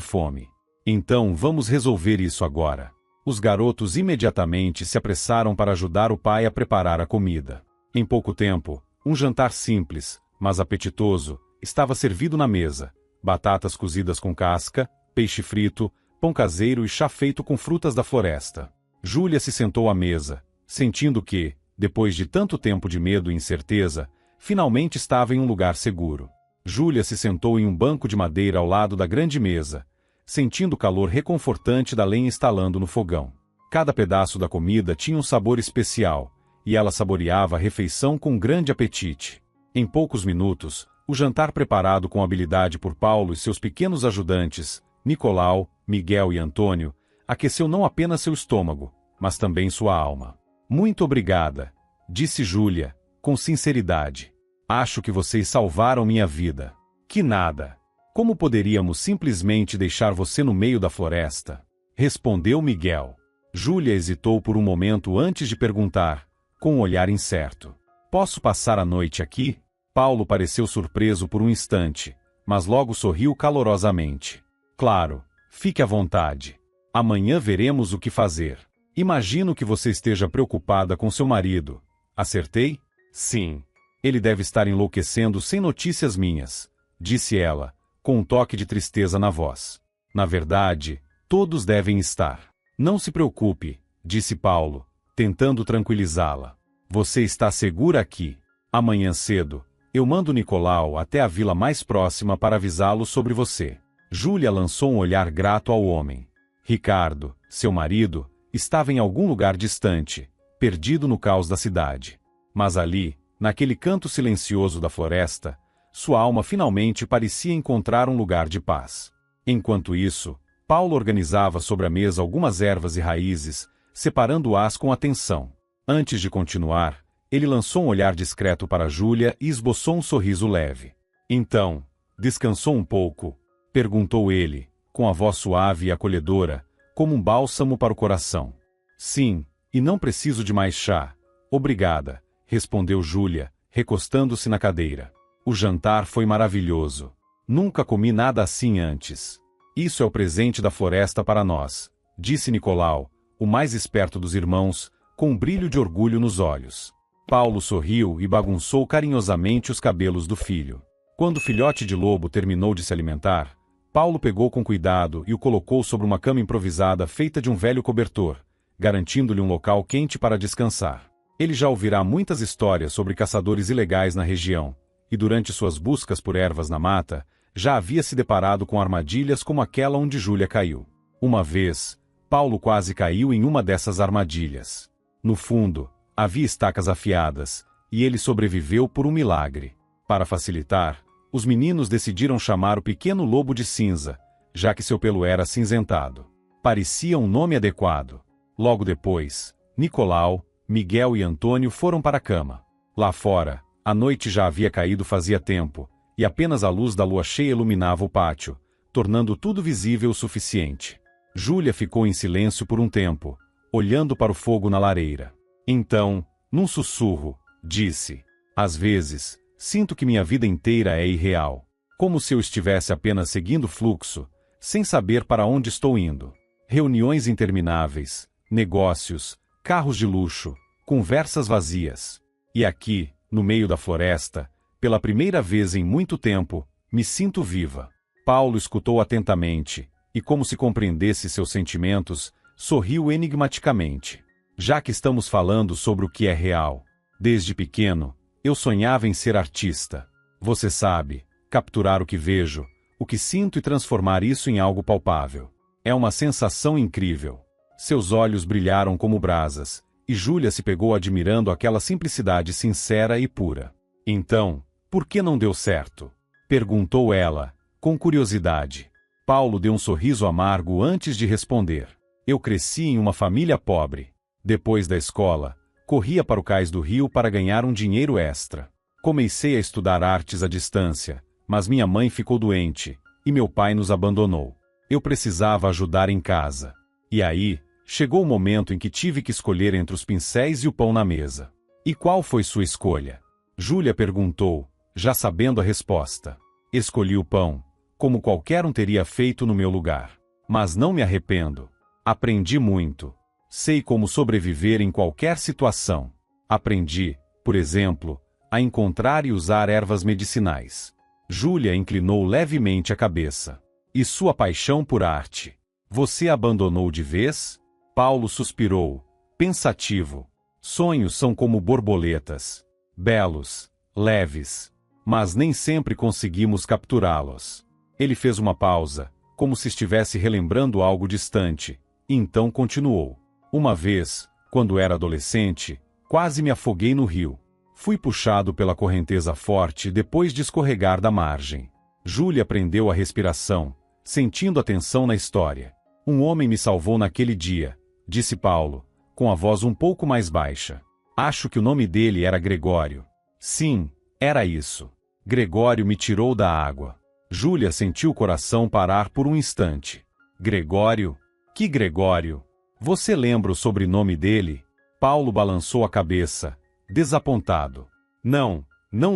fome. Então vamos resolver isso agora. Os garotos imediatamente se apressaram para ajudar o pai a preparar a comida. Em pouco tempo, um jantar simples, mas apetitoso, estava servido na mesa. Batatas cozidas com casca, peixe frito, pão caseiro e chá feito com frutas da floresta. Júlia se sentou à mesa, sentindo que, depois de tanto tempo de medo e incerteza, finalmente estava em um lugar seguro. Júlia se sentou em um banco de madeira ao lado da grande mesa, sentindo o calor reconfortante da lenha estalando no fogão. Cada pedaço da comida tinha um sabor especial, e ela saboreava a refeição com grande apetite. Em poucos minutos, o jantar preparado com habilidade por Paulo e seus pequenos ajudantes, Nicolau, Miguel e Antônio, aqueceu não apenas seu estômago, mas também sua alma. Muito obrigada, disse Júlia, com sinceridade. Acho que vocês salvaram minha vida. Que nada. Como poderíamos simplesmente deixar você no meio da floresta? Respondeu Miguel. Júlia hesitou por um momento antes de perguntar, com um olhar incerto. Posso passar a noite aqui? Paulo pareceu surpreso por um instante, mas logo sorriu calorosamente. Claro, fique à vontade. Amanhã veremos o que fazer. Imagino que você esteja preocupada com seu marido. Acertei? Sim. Ele deve estar enlouquecendo sem notícias minhas, disse ela, com um toque de tristeza na voz. Na verdade, todos devem estar. Não se preocupe, disse Paulo, tentando tranquilizá-la. Você está segura aqui. Amanhã cedo, eu mando Nicolau até a vila mais próxima para avisá-lo sobre você. Júlia lançou um olhar grato ao homem. Ricardo, seu marido, estava em algum lugar distante, perdido no caos da cidade. Mas ali, naquele canto silencioso da floresta, sua alma finalmente parecia encontrar um lugar de paz. Enquanto isso, Paulo organizava sobre a mesa algumas ervas e raízes, separando-as com atenção. Antes de continuar, ele lançou um olhar discreto para Júlia e esboçou um sorriso leve. Então, descansou um pouco? Perguntou ele, com a voz suave e acolhedora, como um bálsamo para o coração. Sim, e não preciso de mais chá. Obrigada, respondeu Júlia, recostando-se na cadeira. O jantar foi maravilhoso. Nunca comi nada assim antes. Isso é o presente da floresta para nós, disse Nicolau, o mais esperto dos irmãos, com um brilho de orgulho nos olhos. Paulo sorriu e bagunçou carinhosamente os cabelos do filho. Quando o filhote de lobo terminou de se alimentar, Paulo pegou com cuidado e o colocou sobre uma cama improvisada feita de um velho cobertor, garantindo-lhe um local quente para descansar. Ele já ouvirá muitas histórias sobre caçadores ilegais na região, e durante suas buscas por ervas na mata, já havia se deparado com armadilhas como aquela onde Júlia caiu. Uma vez, Paulo quase caiu em uma dessas armadilhas. No fundo, havia estacas afiadas, e ele sobreviveu por um milagre. Para facilitar, os meninos decidiram chamar o pequeno lobo de Cinza, já que seu pelo era acinzentado. Parecia um nome adequado. Logo depois, Nicolau, Miguel e Antônio foram para a cama. Lá fora, a noite já havia caído fazia tempo, e apenas a luz da lua cheia iluminava o pátio, tornando tudo visível o suficiente. Júlia ficou em silêncio por um tempo, olhando para o fogo na lareira. Então, num sussurro, disse: "Às vezes, sinto que minha vida inteira é irreal, como se eu estivesse apenas seguindo o fluxo, sem saber para onde estou indo. Reuniões intermináveis, negócios, carros de luxo, conversas vazias. E aqui, no meio da floresta, pela primeira vez em muito tempo, me sinto viva." Paulo escutou atentamente, e como se compreendesse seus sentimentos, sorriu enigmaticamente. "Já que estamos falando sobre o que é real, desde pequeno, eu sonhava em ser artista. Você sabe, capturar o que vejo, o que sinto e transformar isso em algo palpável. É uma sensação incrível." Seus olhos brilharam como brasas, e Júlia se pegou admirando aquela simplicidade sincera e pura. "Então, por que não deu certo?" perguntou ela, com curiosidade. Paulo deu um sorriso amargo antes de responder. "Eu cresci em uma família pobre. Depois da escola, corria para o cais do rio para ganhar um dinheiro extra. Comecei a estudar artes à distância, mas minha mãe ficou doente, e meu pai nos abandonou. Eu precisava ajudar em casa. E aí, chegou o momento em que tive que escolher entre os pincéis e o pão na mesa." "E qual foi sua escolha?" Júlia perguntou, já sabendo a resposta. "Escolhi o pão, como qualquer um teria feito no meu lugar. Mas não me arrependo. Aprendi muito. Sei como sobreviver em qualquer situação. Aprendi, por exemplo, a encontrar e usar ervas medicinais." Júlia inclinou levemente a cabeça. "E sua paixão por arte? Você abandonou de vez?" Paulo suspirou, pensativo. "Sonhos são como borboletas. Belos, leves. Mas nem sempre conseguimos capturá-los." Ele fez uma pausa, como se estivesse relembrando algo distante, e então continuou. "Uma vez, quando era adolescente, quase me afoguei no rio. Fui puxado pela correnteza forte depois de escorregar da margem." Júlia prendeu a respiração, sentindo a tensão na história. "Um homem me salvou naquele dia", disse Paulo, com a voz um pouco mais baixa. "Acho que o nome dele era Gregório." "Sim, era isso. Gregório me tirou da água." Júlia sentiu o coração parar por um instante. "Gregório? Que Gregório? Você lembra o sobrenome dele?" Paulo balançou a cabeça, desapontado. Não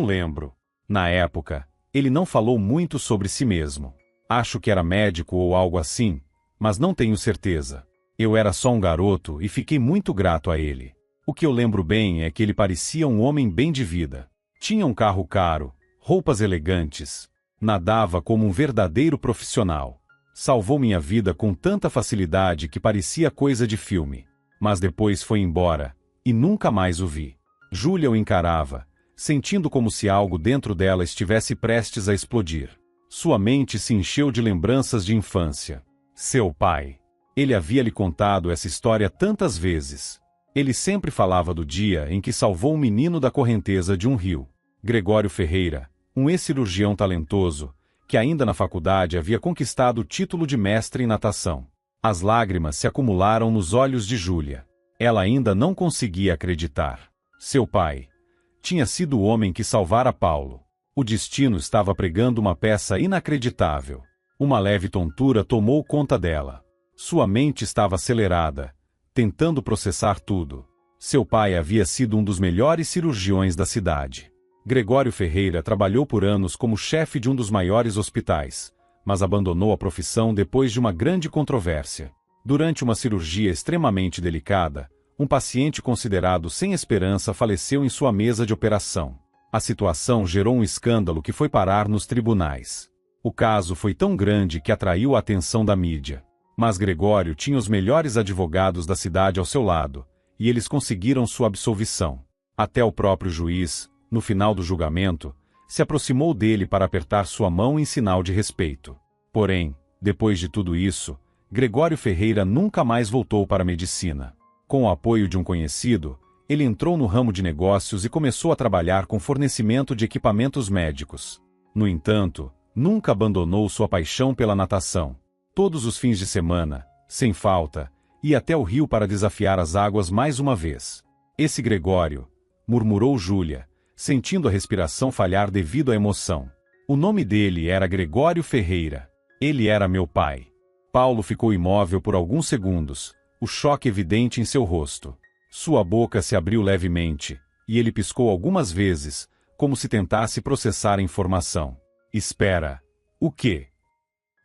lembro. Na época, ele não falou muito sobre si mesmo. Acho que era médico ou algo assim, mas não tenho certeza. Eu era só um garoto e fiquei muito grato a ele. O que eu lembro bem é que ele parecia um homem bem de vida. Tinha um carro caro, roupas elegantes. Nadava como um verdadeiro profissional. Salvou minha vida com tanta facilidade que parecia coisa de filme. Mas depois foi embora, e nunca mais o vi. Júlia o encarava, sentindo como se algo dentro dela estivesse prestes a explodir. Sua mente se encheu de lembranças de infância. Seu pai. Ele havia lhe contado essa história tantas vezes. Ele sempre falava do dia em que salvou um menino da correnteza de um rio. Gregório Ferreira, um ex-cirurgião talentoso, que ainda na faculdade havia conquistado o título de mestre em natação. As lágrimas se acumularam nos olhos de Júlia. Ela ainda não conseguia acreditar. Seu pai tinha sido o homem que salvara Paulo. O destino estava pregando uma peça inacreditável. Uma leve tontura tomou conta dela. Sua mente estava acelerada, tentando processar tudo. Seu pai havia sido um dos melhores cirurgiões da cidade. Gregório Ferreira trabalhou por anos como chefe de um dos maiores hospitais, mas abandonou a profissão depois de uma grande controvérsia. Durante uma cirurgia extremamente delicada, Um paciente considerado sem esperança faleceu em sua mesa de operação. A situação gerou um escândalo que foi parar nos tribunais. O caso foi tão grande que atraiu a atenção da mídia. Mas Gregório tinha os melhores advogados da cidade ao seu lado, e eles conseguiram sua absolvição. Até o próprio juiz, no final do julgamento, se aproximou dele para apertar sua mão em sinal de respeito. Porém, depois de tudo isso, Gregório Ferreira nunca mais voltou para a medicina. Com o apoio de um conhecido, ele entrou no ramo de negócios e começou a trabalhar com fornecimento de equipamentos médicos. No entanto, nunca abandonou sua paixão pela natação. Todos os fins de semana, sem falta, ia até o rio para desafiar as águas mais uma vez. Esse Gregório, murmurou Júlia, sentindo a respiração falhar devido à emoção. O nome dele era Gregório Ferreira. Ele era meu pai. Paulo ficou imóvel por alguns segundos, o choque evidente em seu rosto. Sua boca se abriu levemente, e ele piscou algumas vezes, como se tentasse processar a informação. Espera. O quê?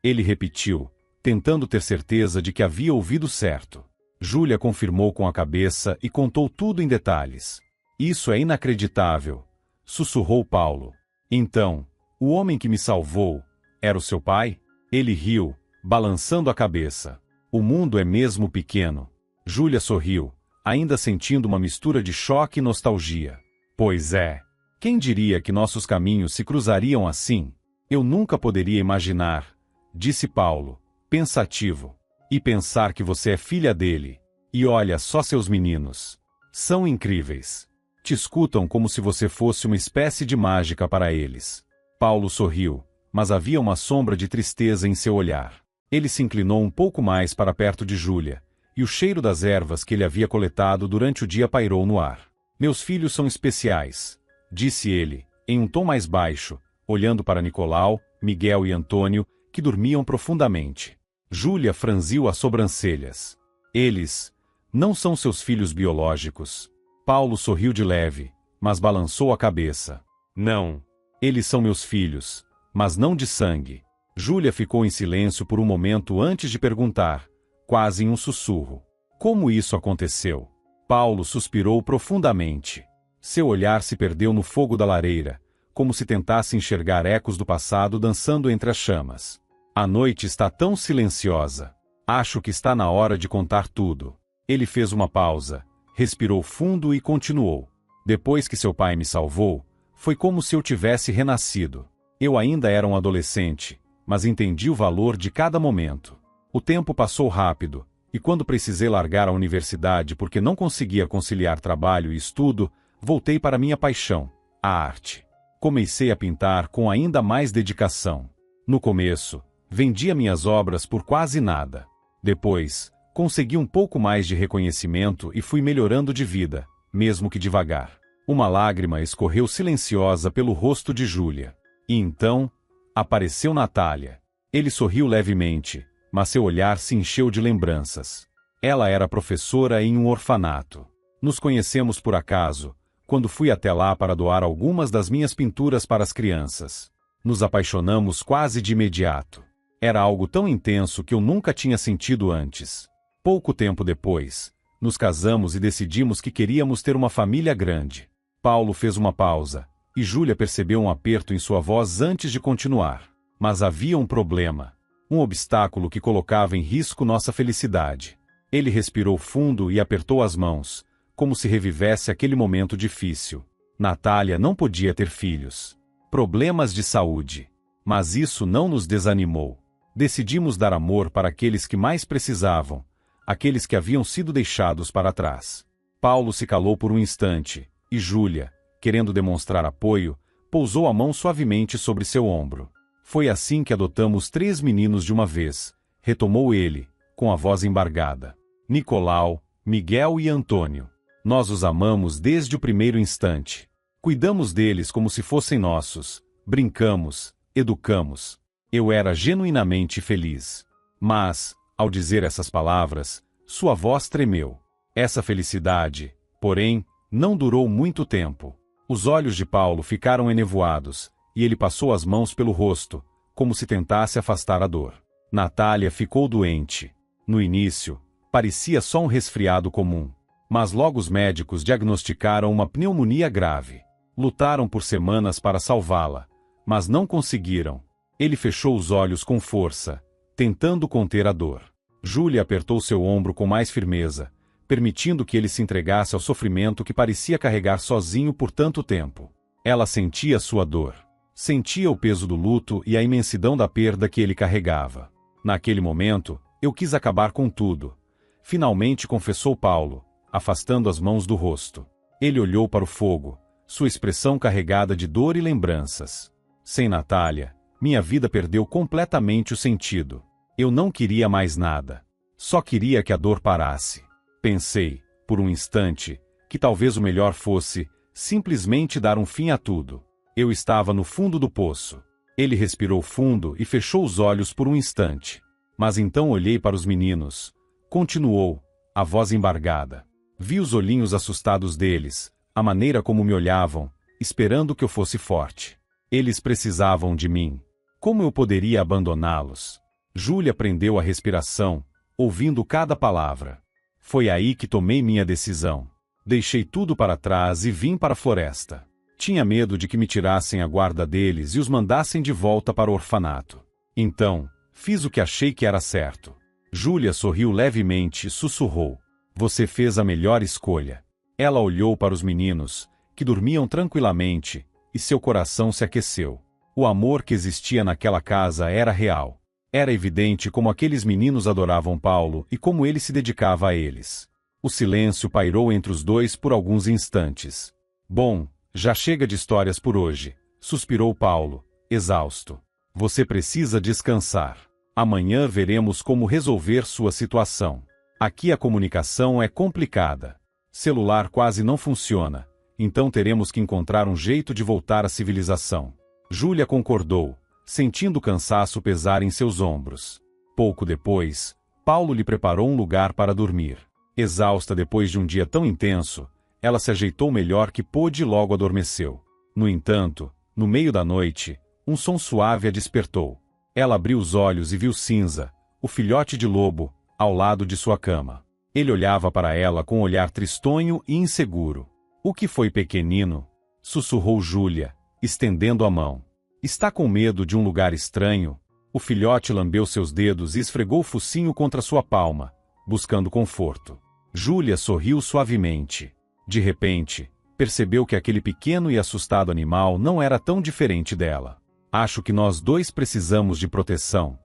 Ele repetiu, tentando ter certeza de que havia ouvido certo. Júlia confirmou com a cabeça e contou tudo em detalhes. Isso é inacreditável, sussurrou Paulo. Então, o homem que me salvou, era o seu pai? Ele riu, balançando a cabeça. O mundo é mesmo pequeno. Júlia sorriu, ainda sentindo uma mistura de choque e nostalgia. Pois é. Quem diria que nossos caminhos se cruzariam assim? Eu nunca poderia imaginar, disse Paulo, pensativo. E pensar que você é filha dele. E olha só seus meninos. São incríveis. Te escutam como se você fosse uma espécie de mágica para eles. Paulo sorriu, mas havia uma sombra de tristeza em seu olhar. Ele se inclinou um pouco mais para perto de Júlia, e o cheiro das ervas que ele havia coletado durante o dia pairou no ar. Meus filhos são especiais, disse ele, em um tom mais baixo, olhando para Nicolau, Miguel e Antônio, que dormiam profundamente. Júlia franziu as sobrancelhas. Eles não são seus filhos biológicos. Paulo sorriu de leve, mas balançou a cabeça. Não. Eles são meus filhos, mas não de sangue. Júlia ficou em silêncio por um momento antes de perguntar, quase em um sussurro. Como isso aconteceu? Paulo suspirou profundamente. Seu olhar se perdeu no fogo da lareira, como se tentasse enxergar ecos do passado dançando entre as chamas. A noite está tão silenciosa. Acho que está na hora de contar tudo. Ele fez uma pausa, respirou fundo e continuou. Depois que seu pai me salvou, foi como se eu tivesse renascido. Eu ainda era um adolescente, mas entendi o valor de cada momento. O tempo passou rápido, e quando precisei largar a universidade porque não conseguia conciliar trabalho e estudo, voltei para minha paixão, a arte. Comecei a pintar com ainda mais dedicação. No começo, vendia minhas obras por quase nada. Depois, consegui um pouco mais de reconhecimento e fui melhorando de vida, mesmo que devagar. Uma lágrima escorreu silenciosa pelo rosto de Júlia. E então, apareceu Natália. Ele sorriu levemente, mas seu olhar se encheu de lembranças. Ela era professora em um orfanato. Nos conhecemos por acaso, quando fui até lá para doar algumas das minhas pinturas para as crianças. Nos apaixonamos quase de imediato. Era algo tão intenso que eu nunca tinha sentido antes. Pouco tempo depois, nos casamos e decidimos que queríamos ter uma família grande. Paulo fez uma pausa, e Júlia percebeu um aperto em sua voz antes de continuar. Mas havia um problema. Um obstáculo que colocava em risco nossa felicidade. Ele respirou fundo e apertou as mãos, como se revivesse aquele momento difícil. Natália não podia ter filhos. Problemas de saúde. Mas isso não nos desanimou. Decidimos dar amor para aqueles que mais precisavam, aqueles que haviam sido deixados para trás. Paulo se calou por um instante, e Júlia, querendo demonstrar apoio, pousou a mão suavemente sobre seu ombro. Foi assim que adotamos 3 meninos de uma vez, retomou ele, com a voz embargada. Nicolau, Miguel e Antônio. Nós os amamos desde o primeiro instante. Cuidamos deles como se fossem nossos, brincamos, educamos. Eu era genuinamente feliz. Mas, ao dizer essas palavras, sua voz tremeu. Essa felicidade, porém, não durou muito tempo. Os olhos de Paulo ficaram enevoados, e ele passou as mãos pelo rosto, como se tentasse afastar a dor. Natália ficou doente. No início, parecia só um resfriado comum. Mas logo os médicos diagnosticaram uma pneumonia grave. Lutaram por semanas para salvá-la, mas não conseguiram. Ele fechou os olhos com força, tentando conter a dor. Júlia apertou seu ombro com mais firmeza, permitindo que ele se entregasse ao sofrimento que parecia carregar sozinho por tanto tempo. Ela sentia sua dor. Sentia o peso do luto e a imensidão da perda que ele carregava. Naquele momento, eu quis acabar com tudo. Finalmente confessou Paulo, afastando as mãos do rosto. Ele olhou para o fogo, sua expressão carregada de dor e lembranças. Sem Natália, minha vida perdeu completamente o sentido. Eu não queria mais nada. Só queria que a dor parasse. Pensei, por um instante, que talvez o melhor fosse simplesmente dar um fim a tudo. Eu estava no fundo do poço. Ele respirou fundo e fechou os olhos por um instante. Mas então olhei para os meninos. Continuou, a voz embargada. Vi os olhinhos assustados deles, a maneira como me olhavam, esperando que eu fosse forte. Eles precisavam de mim. Como eu poderia abandoná-los? Júlia prendeu a respiração, ouvindo cada palavra. Foi aí que tomei minha decisão. Deixei tudo para trás e vim para a floresta. Tinha medo de que me tirassem a guarda deles e os mandassem de volta para o orfanato. Então, fiz o que achei que era certo. Júlia sorriu levemente e sussurrou. Você fez a melhor escolha. Ela olhou para os meninos, que dormiam tranquilamente, e seu coração se aqueceu. O amor que existia naquela casa era real. Era evidente como aqueles meninos adoravam Paulo e como ele se dedicava a eles. O silêncio pairou entre os dois por alguns instantes. Bom, já chega de histórias por hoje, suspirou Paulo, exausto. Você precisa descansar. Amanhã veremos como resolver sua situação. Aqui a comunicação é complicada. Celular quase não funciona, então teremos que encontrar um jeito de voltar à civilização. Júlia concordou, sentindo o cansaço pesar em seus ombros. Pouco depois, Paulo lhe preparou um lugar para dormir. Exausta depois de um dia tão intenso, ela se ajeitou melhor que pôde e logo adormeceu. No entanto, no meio da noite, um som suave a despertou. Ela abriu os olhos e viu Cinza, o filhote de lobo, ao lado de sua cama. Ele olhava para ela com um olhar tristonho e inseguro. O que foi, pequenino? Sussurrou Júlia, estendendo a mão. Está com medo de um lugar estranho? O filhote lambeu seus dedos e esfregou o focinho contra sua palma, buscando conforto. Júlia sorriu suavemente. De repente, percebeu que aquele pequeno e assustado animal não era tão diferente dela. Acho que nós dois precisamos de proteção.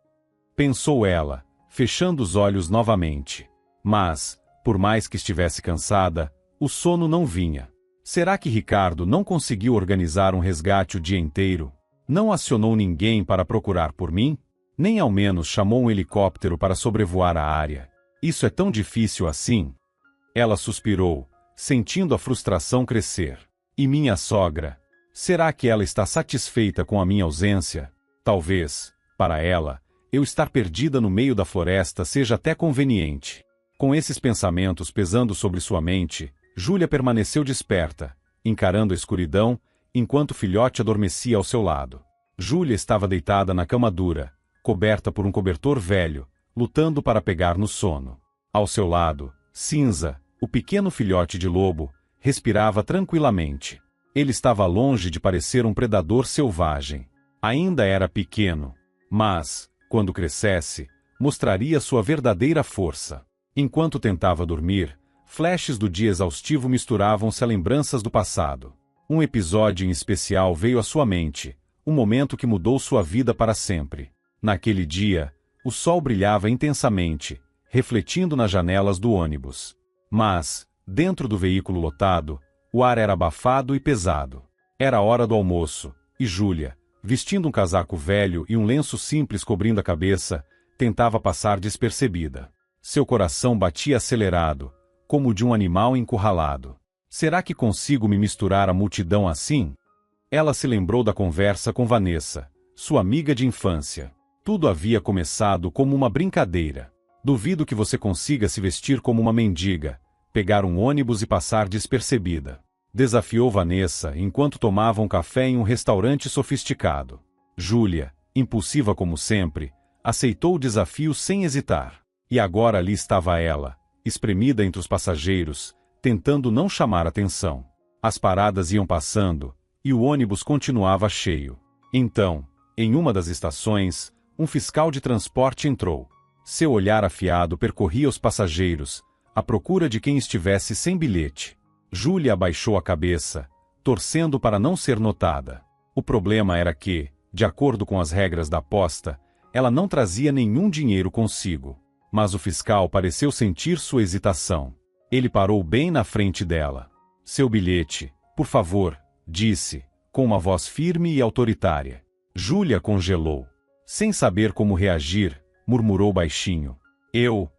Pensou ela, fechando os olhos novamente. Mas, por mais que estivesse cansada, o sono não vinha. Será que Ricardo não conseguiu organizar um resgate o dia inteiro? Não acionou ninguém para procurar por mim? Nem ao menos chamou um helicóptero para sobrevoar a área. Isso é tão difícil assim? Ela suspirou, sentindo a frustração crescer. E minha sogra? Será que ela está satisfeita com a minha ausência? Talvez, para ela, eu estar perdida no meio da floresta seja até conveniente. Com esses pensamentos pesando sobre sua mente, Júlia permaneceu desperta, encarando a escuridão, enquanto o filhote adormecia ao seu lado. Júlia estava deitada na cama dura, coberta por um cobertor velho, lutando para pegar no sono. Ao seu lado, Cinza, o pequeno filhote de lobo, respirava tranquilamente. Ele estava longe de parecer um predador selvagem. Ainda era pequeno, mas, quando crescesse, mostraria sua verdadeira força. Enquanto tentava dormir, flashes do dia exaustivo misturavam-se a lembranças do passado. Um episódio em especial veio à sua mente, um momento que mudou sua vida para sempre. Naquele dia, o sol brilhava intensamente, refletindo nas janelas do ônibus. Mas, dentro do veículo lotado, o ar era abafado e pesado. Era hora do almoço, e Júlia, vestindo um casaco velho e um lenço simples cobrindo a cabeça, tentava passar despercebida. Seu coração batia acelerado, como o de um animal encurralado. Será que consigo me misturar à multidão assim? Ela se lembrou da conversa com Vanessa, sua amiga de infância. Tudo havia começado como uma brincadeira. Duvido que você consiga se vestir como uma mendiga, pegar um ônibus e passar despercebida. Desafiou Vanessa enquanto tomavam café em um restaurante sofisticado. Júlia, impulsiva como sempre, aceitou o desafio sem hesitar. E agora ali estava ela, espremida entre os passageiros, tentando não chamar atenção. As paradas iam passando, e o ônibus continuava cheio. Então, em uma das estações, um fiscal de transporte entrou. Seu olhar afiado percorria os passageiros, à procura de quem estivesse sem bilhete. Júlia abaixou a cabeça, torcendo para não ser notada. O problema era que, de acordo com as regras da aposta, ela não trazia nenhum dinheiro consigo. Mas o fiscal pareceu sentir sua hesitação. Ele parou bem na frente dela. Seu bilhete, por favor, disse, com uma voz firme e autoritária. Júlia congelou. Sem saber como reagir, murmurou baixinho. Eu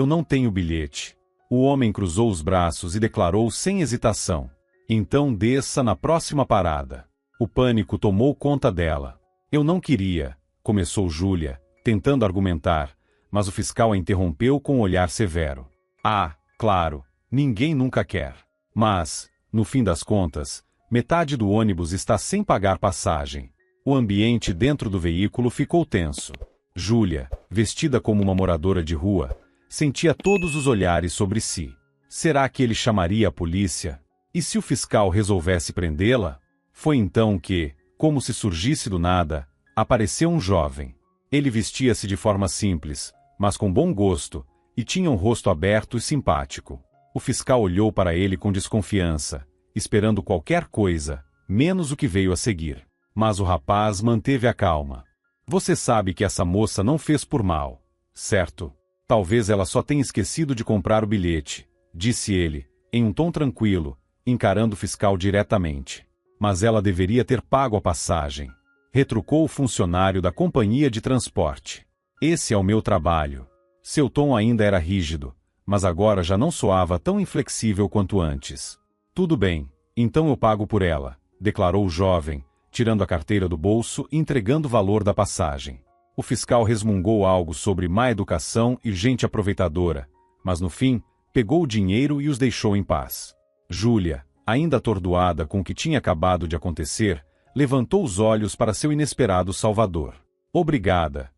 não tenho bilhete. O homem cruzou os braços e declarou sem hesitação. Então desça na próxima parada. O pânico tomou conta dela. Eu não queria, começou Júlia, tentando argumentar, mas o fiscal a interrompeu com um olhar severo. Ah, claro, ninguém nunca quer. Mas, no fim das contas, metade do ônibus está sem pagar passagem. O ambiente dentro do veículo ficou tenso. Júlia, vestida como uma moradora de rua, sentia todos os olhares sobre si. Será que ele chamaria a polícia? E se o fiscal resolvesse prendê-la? Foi então que, como se surgisse do nada, apareceu um jovem. Ele vestia-se de forma simples, mas com bom gosto, e tinha um rosto aberto e simpático. O fiscal olhou para ele com desconfiança, esperando qualquer coisa, menos o que veio a seguir. Mas o rapaz manteve a calma. Você sabe que essa moça não fez por mal, certo? Talvez ela só tenha esquecido de comprar o bilhete, disse ele, em um tom tranquilo, encarando o fiscal diretamente. Mas ela deveria ter pago a passagem. Retrucou o funcionário da companhia de transporte. Esse é o meu trabalho. Seu tom ainda era rígido, mas agora já não soava tão inflexível quanto antes. Tudo bem, então eu pago por ela, declarou o jovem, tirando a carteira do bolso e entregando o valor da passagem. O fiscal resmungou algo sobre má educação e gente aproveitadora, mas no fim, pegou o dinheiro e os deixou em paz. Júlia, ainda atordoada com o que tinha acabado de acontecer, levantou os olhos para seu inesperado salvador. Obrigada,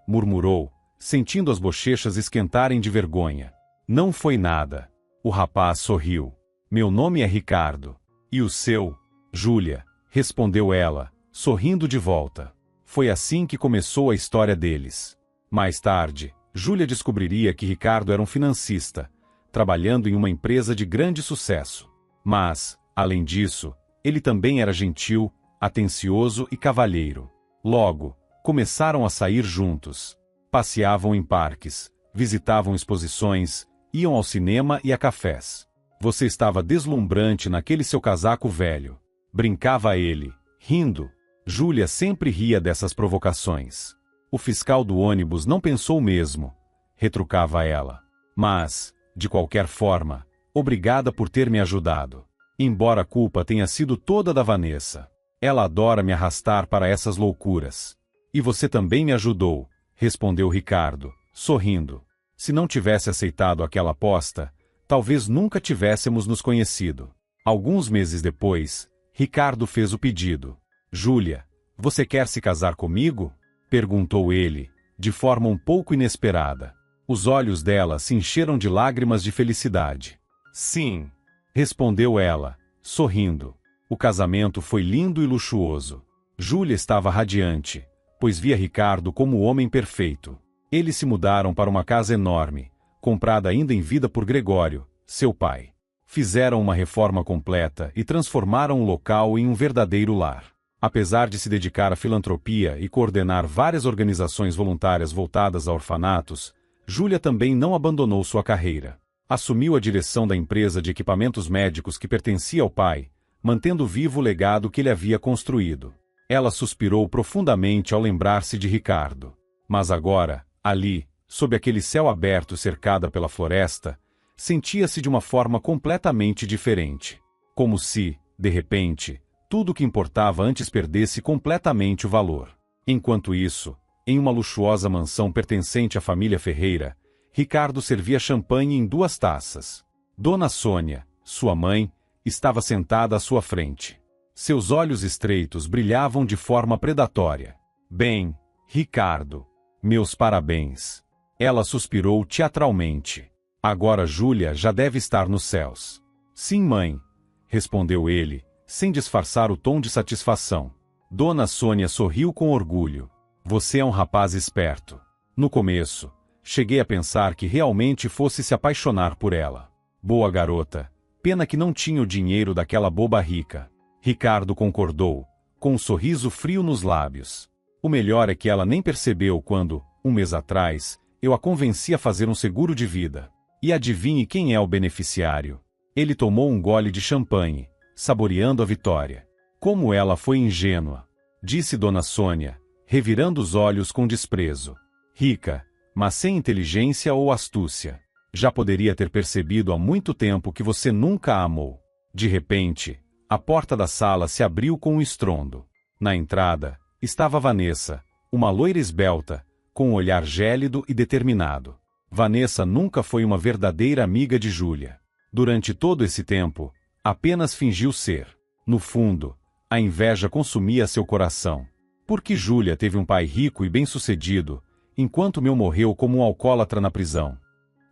murmurou, sentindo as bochechas esquentarem de vergonha. Não foi nada. O rapaz sorriu. Meu nome é Ricardo. E o seu? Júlia, respondeu ela, sorrindo de volta. Foi assim que começou a história deles. Mais tarde, Júlia descobriria que Ricardo era um financista, trabalhando em uma empresa de grande sucesso. Mas, além disso, ele também era gentil, atencioso e cavalheiro. Logo, começaram a sair juntos. Passeavam em parques, visitavam exposições, iam ao cinema e a cafés. Você estava deslumbrante naquele seu casaco velho. Brincava ele, rindo. Júlia sempre ria dessas provocações. O fiscal do ônibus não pensou mesmo, retrucava ela. Mas, de qualquer forma, obrigada por ter me ajudado. Embora a culpa tenha sido toda da Vanessa. Ela adora me arrastar para essas loucuras. E você também me ajudou, respondeu Ricardo, sorrindo. Se não tivesse aceitado aquela aposta, talvez nunca tivéssemos nos conhecido. Alguns meses depois, Ricardo fez o pedido. Júlia, você quer se casar comigo? Perguntou ele, de forma um pouco inesperada. Os olhos dela se encheram de lágrimas de felicidade. Sim, respondeu ela, sorrindo. O casamento foi lindo e luxuoso. Júlia estava radiante, pois via Ricardo como o homem perfeito. Eles se mudaram para uma casa enorme, comprada ainda em vida por Gregório, seu pai. Fizeram uma reforma completa e transformaram o local em um verdadeiro lar. Apesar de se dedicar à filantropia e coordenar várias organizações voluntárias voltadas a orfanatos, Júlia também não abandonou sua carreira. Assumiu a direção da empresa de equipamentos médicos que pertencia ao pai, mantendo vivo o legado que ele havia construído. Ela suspirou profundamente ao lembrar-se de Ricardo. Mas agora, ali, sob aquele céu aberto cercada pela floresta, sentia-se de uma forma completamente diferente. Como se, de repente, tudo o que importava antes perdesse completamente o valor. Enquanto isso, em uma luxuosa mansão pertencente à família Ferreira, Ricardo servia champanhe em 2 taças. Dona Sônia, sua mãe, estava sentada à sua frente. Seus olhos estreitos brilhavam de forma predatória. Bem, Ricardo, meus parabéns. Ela suspirou teatralmente. Agora Júlia já deve estar nos céus. Sim, mãe, respondeu ele, sem disfarçar o tom de satisfação. Dona Sônia sorriu com orgulho. Você é um rapaz esperto. No começo, cheguei a pensar que realmente fosse se apaixonar por ela. Boa garota. Pena que não tinha o dinheiro daquela boba rica. Ricardo concordou, com um sorriso frio nos lábios. O melhor é que ela nem percebeu quando, um mês atrás, eu a convenci a fazer um seguro de vida. E adivinhe quem é o beneficiário? Ele tomou um gole de champanhe, saboreando a vitória. Como ela foi ingênua, disse Dona Sônia, revirando os olhos com desprezo. Rica, mas sem inteligência ou astúcia. Já poderia ter percebido há muito tempo que você nunca a amou. De repente, a porta da sala se abriu com um estrondo. Na entrada, estava Vanessa, uma loira esbelta, com um olhar gélido e determinado. Vanessa nunca foi uma verdadeira amiga de Júlia. Durante todo esse tempo, apenas fingiu ser. No fundo, a inveja consumia seu coração. Porque Júlia teve um pai rico e bem-sucedido, enquanto meu morreu como um alcoólatra na prisão.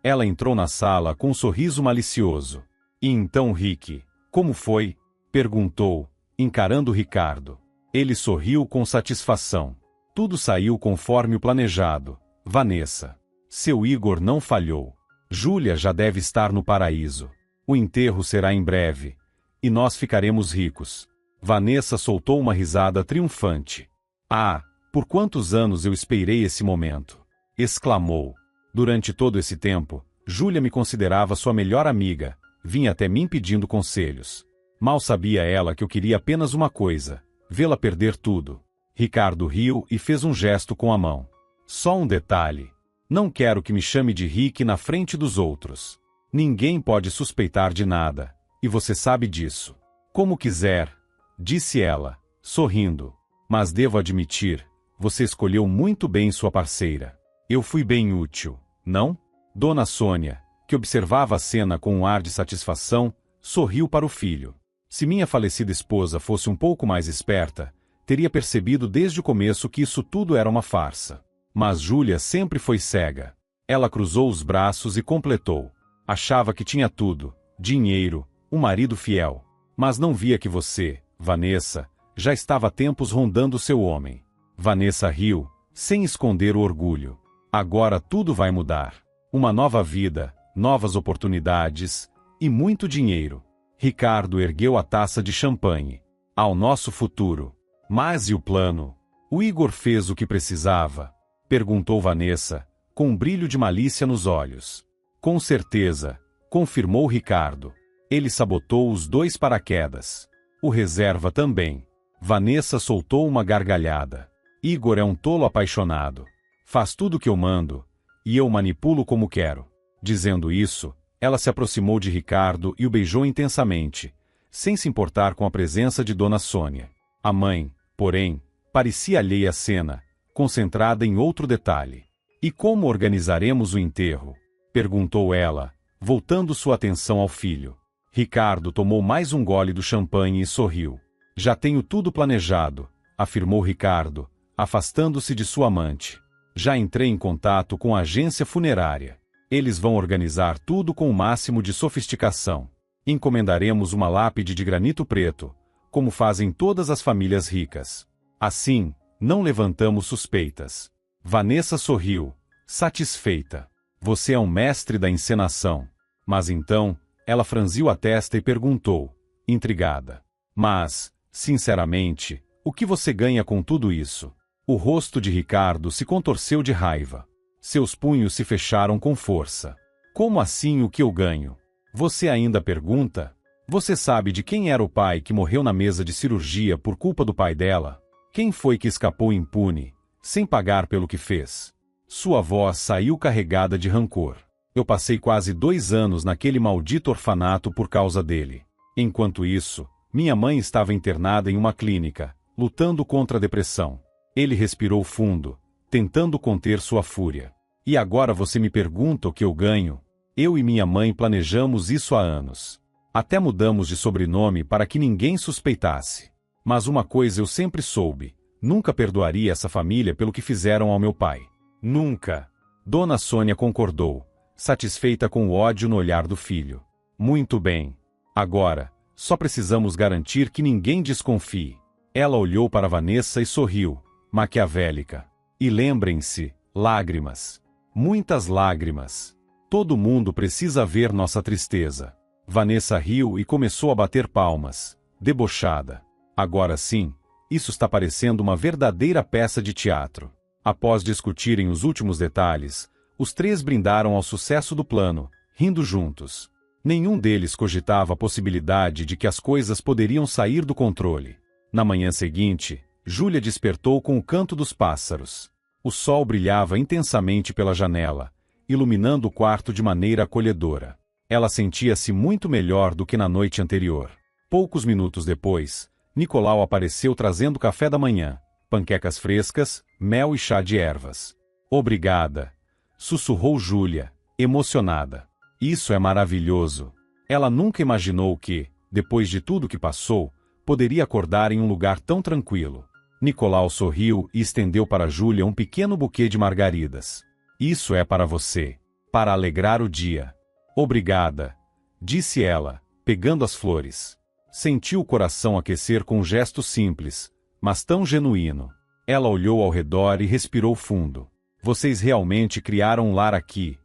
Ela entrou na sala com um sorriso malicioso. E então Rick, como foi? Perguntou, encarando Ricardo. Ele sorriu com satisfação. Tudo saiu conforme o planejado. Vanessa. Seu Igor não falhou. Júlia já deve estar no paraíso. O enterro será em breve. E nós ficaremos ricos. Vanessa soltou uma risada triunfante. Ah, por quantos anos eu esperei esse momento! Exclamou. Durante todo esse tempo, Júlia me considerava sua melhor amiga, vinha até mim pedindo conselhos. Mal sabia ela que eu queria apenas uma coisa, vê-la perder tudo. Ricardo riu e fez um gesto com a mão. Só um detalhe. Não quero que me chame de Rick na frente dos outros. Ninguém pode suspeitar de nada, e você sabe disso. Como quiser, disse ela, sorrindo. Mas devo admitir, você escolheu muito bem sua parceira. Eu fui bem útil, não? Dona Sônia, que observava a cena com um ar de satisfação, sorriu para o filho. Se minha falecida esposa fosse um pouco mais esperta, teria percebido desde o começo que isso tudo era uma farsa. Mas Júlia sempre foi cega. Ela cruzou os braços e completou. Achava que tinha tudo, dinheiro, um marido fiel. Mas não via que você, Vanessa, já estava há tempos rondando seu homem. Vanessa riu, sem esconder o orgulho. Agora tudo vai mudar. Uma nova vida, novas oportunidades e muito dinheiro. Ricardo ergueu a taça de champanhe. Ao nosso futuro. Mas e o plano? O Igor fez o que precisava? Perguntou Vanessa, com um brilho de malícia nos olhos. Com certeza, confirmou Ricardo. Ele sabotou os 2 paraquedas. O reserva também. Vanessa soltou uma gargalhada. Igor é um tolo apaixonado. Faz tudo o que eu mando, e eu manipulo como quero. Dizendo isso, ela se aproximou de Ricardo e o beijou intensamente, sem se importar com a presença de Dona Sônia. A mãe, porém, parecia alheia à cena, concentrada em outro detalhe. E como organizaremos o enterro? Perguntou ela, voltando sua atenção ao filho. Ricardo tomou mais um gole do champanhe e sorriu. Já tenho tudo planejado, afirmou Ricardo, afastando-se de sua amante. Já entrei em contato com a agência funerária. Eles vão organizar tudo com o máximo de sofisticação. Encomendaremos uma lápide de granito preto, como fazem todas as famílias ricas. Assim, não levantamos suspeitas. Vanessa sorriu, satisfeita. Você é um mestre da encenação. Mas então, ela franziu a testa e perguntou, intrigada. Mas, sinceramente, o que você ganha com tudo isso? O rosto de Ricardo se contorceu de raiva. Seus punhos se fecharam com força. Como assim o que eu ganho? Você ainda pergunta? Você sabe de quem era o pai que morreu na mesa de cirurgia por culpa do pai dela? Quem foi que escapou impune, sem pagar pelo que fez? Sua voz saiu carregada de rancor. Eu passei quase 2 anos naquele maldito orfanato por causa dele. Enquanto isso, minha mãe estava internada em uma clínica, lutando contra a depressão. Ele respirou fundo, tentando conter sua fúria. E agora você me pergunta o que eu ganho? Eu e minha mãe planejamos isso há anos. Até mudamos de sobrenome para que ninguém suspeitasse. Mas uma coisa eu sempre soube, nunca perdoaria essa família pelo que fizeram ao meu pai. Nunca. Dona Sônia concordou, satisfeita com o ódio no olhar do filho. Muito bem. Agora, só precisamos garantir que ninguém desconfie. Ela olhou para Vanessa e sorriu, maquiavélica. E lembrem-se, lágrimas. Muitas lágrimas. Todo mundo precisa ver nossa tristeza. Vanessa riu e começou a bater palmas, debochada. Agora sim, isso está parecendo uma verdadeira peça de teatro. Após discutirem os últimos detalhes, os três brindaram ao sucesso do plano, rindo juntos. Nenhum deles cogitava a possibilidade de que as coisas poderiam sair do controle. Na manhã seguinte, Júlia despertou com o canto dos pássaros. O sol brilhava intensamente pela janela, iluminando o quarto de maneira acolhedora. Ela sentia-se muito melhor do que na noite anterior. Poucos minutos depois, Nicolau apareceu trazendo café da manhã, panquecas frescas, mel e chá de ervas. Obrigada, sussurrou Júlia, emocionada. Isso é maravilhoso. Ela nunca imaginou que, depois de tudo que passou, poderia acordar em um lugar tão tranquilo. Nicolau sorriu e estendeu para Júlia um pequeno buquê de margaridas. Isso é para você, para alegrar o dia. Obrigada, disse ela, pegando as flores. Sentiu o coração aquecer com um gesto simples, mas tão genuíno. Ela olhou ao redor e respirou fundo. Vocês realmente criaram um lar aqui,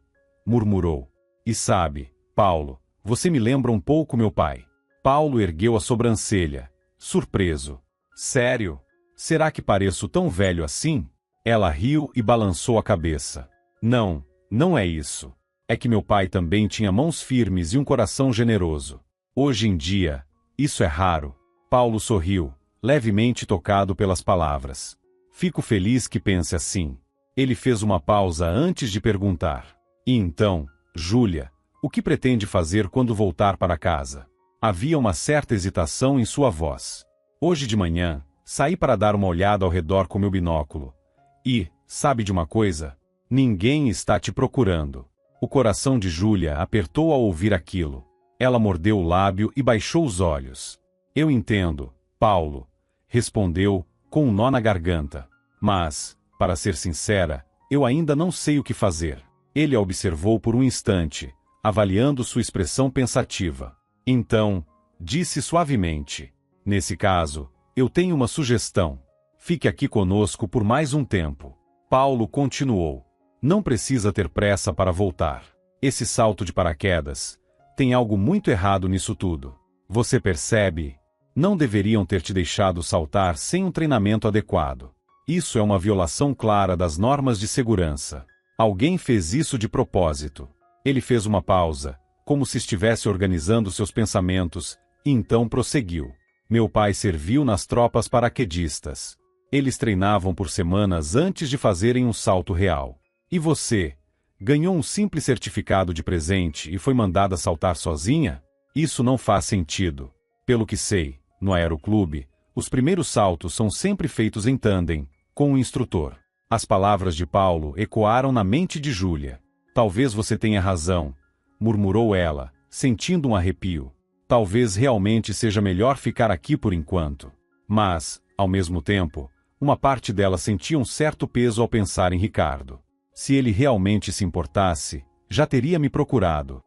murmurou. E sabe, Paulo, você me lembra um pouco meu pai. Paulo ergueu a sobrancelha, surpreso. Sério? Será que pareço tão velho assim? Ela riu e balançou a cabeça. Não, não é isso. É que meu pai também tinha mãos firmes e um coração generoso. Hoje em dia, isso é raro. Paulo sorriu, levemente tocado pelas palavras. Fico feliz que pense assim. Ele fez uma pausa antes de perguntar. E então, Júlia, o que pretende fazer quando voltar para casa? Havia uma certa hesitação em sua voz. Hoje de manhã, saí para dar uma olhada ao redor com meu binóculo. E, sabe de uma coisa? Ninguém está te procurando. O coração de Júlia apertou ao ouvir aquilo. Ela mordeu o lábio e baixou os olhos. Eu entendo, Paulo, respondeu, com um nó na garganta. Mas, para ser sincera, eu ainda não sei o que fazer. Ele a observou por um instante, avaliando sua expressão pensativa. Então, disse suavemente, nesse caso, eu tenho uma sugestão. Fique aqui conosco por mais um tempo. Paulo continuou. Não precisa ter pressa para voltar. Esse salto de paraquedas, tem algo muito errado nisso tudo. Você percebe? Não deveriam ter te deixado saltar sem um treinamento adequado. Isso é uma violação clara das normas de segurança. Alguém fez isso de propósito. Ele fez uma pausa, como se estivesse organizando seus pensamentos, e então prosseguiu. Meu pai serviu nas tropas paraquedistas. Eles treinavam por semanas antes de fazerem um salto real. E você? Ganhou um simples certificado de presente e foi mandada saltar sozinha? Isso não faz sentido. Pelo que sei, no aeroclube, os primeiros saltos são sempre feitos em tandem, com um instrutor. As palavras de Paulo ecoaram na mente de Júlia. Talvez você tenha razão, murmurou ela, sentindo um arrepio. Talvez realmente seja melhor ficar aqui por enquanto. Mas, ao mesmo tempo, uma parte dela sentia um certo peso ao pensar em Ricardo. Se ele realmente se importasse, já teria me procurado.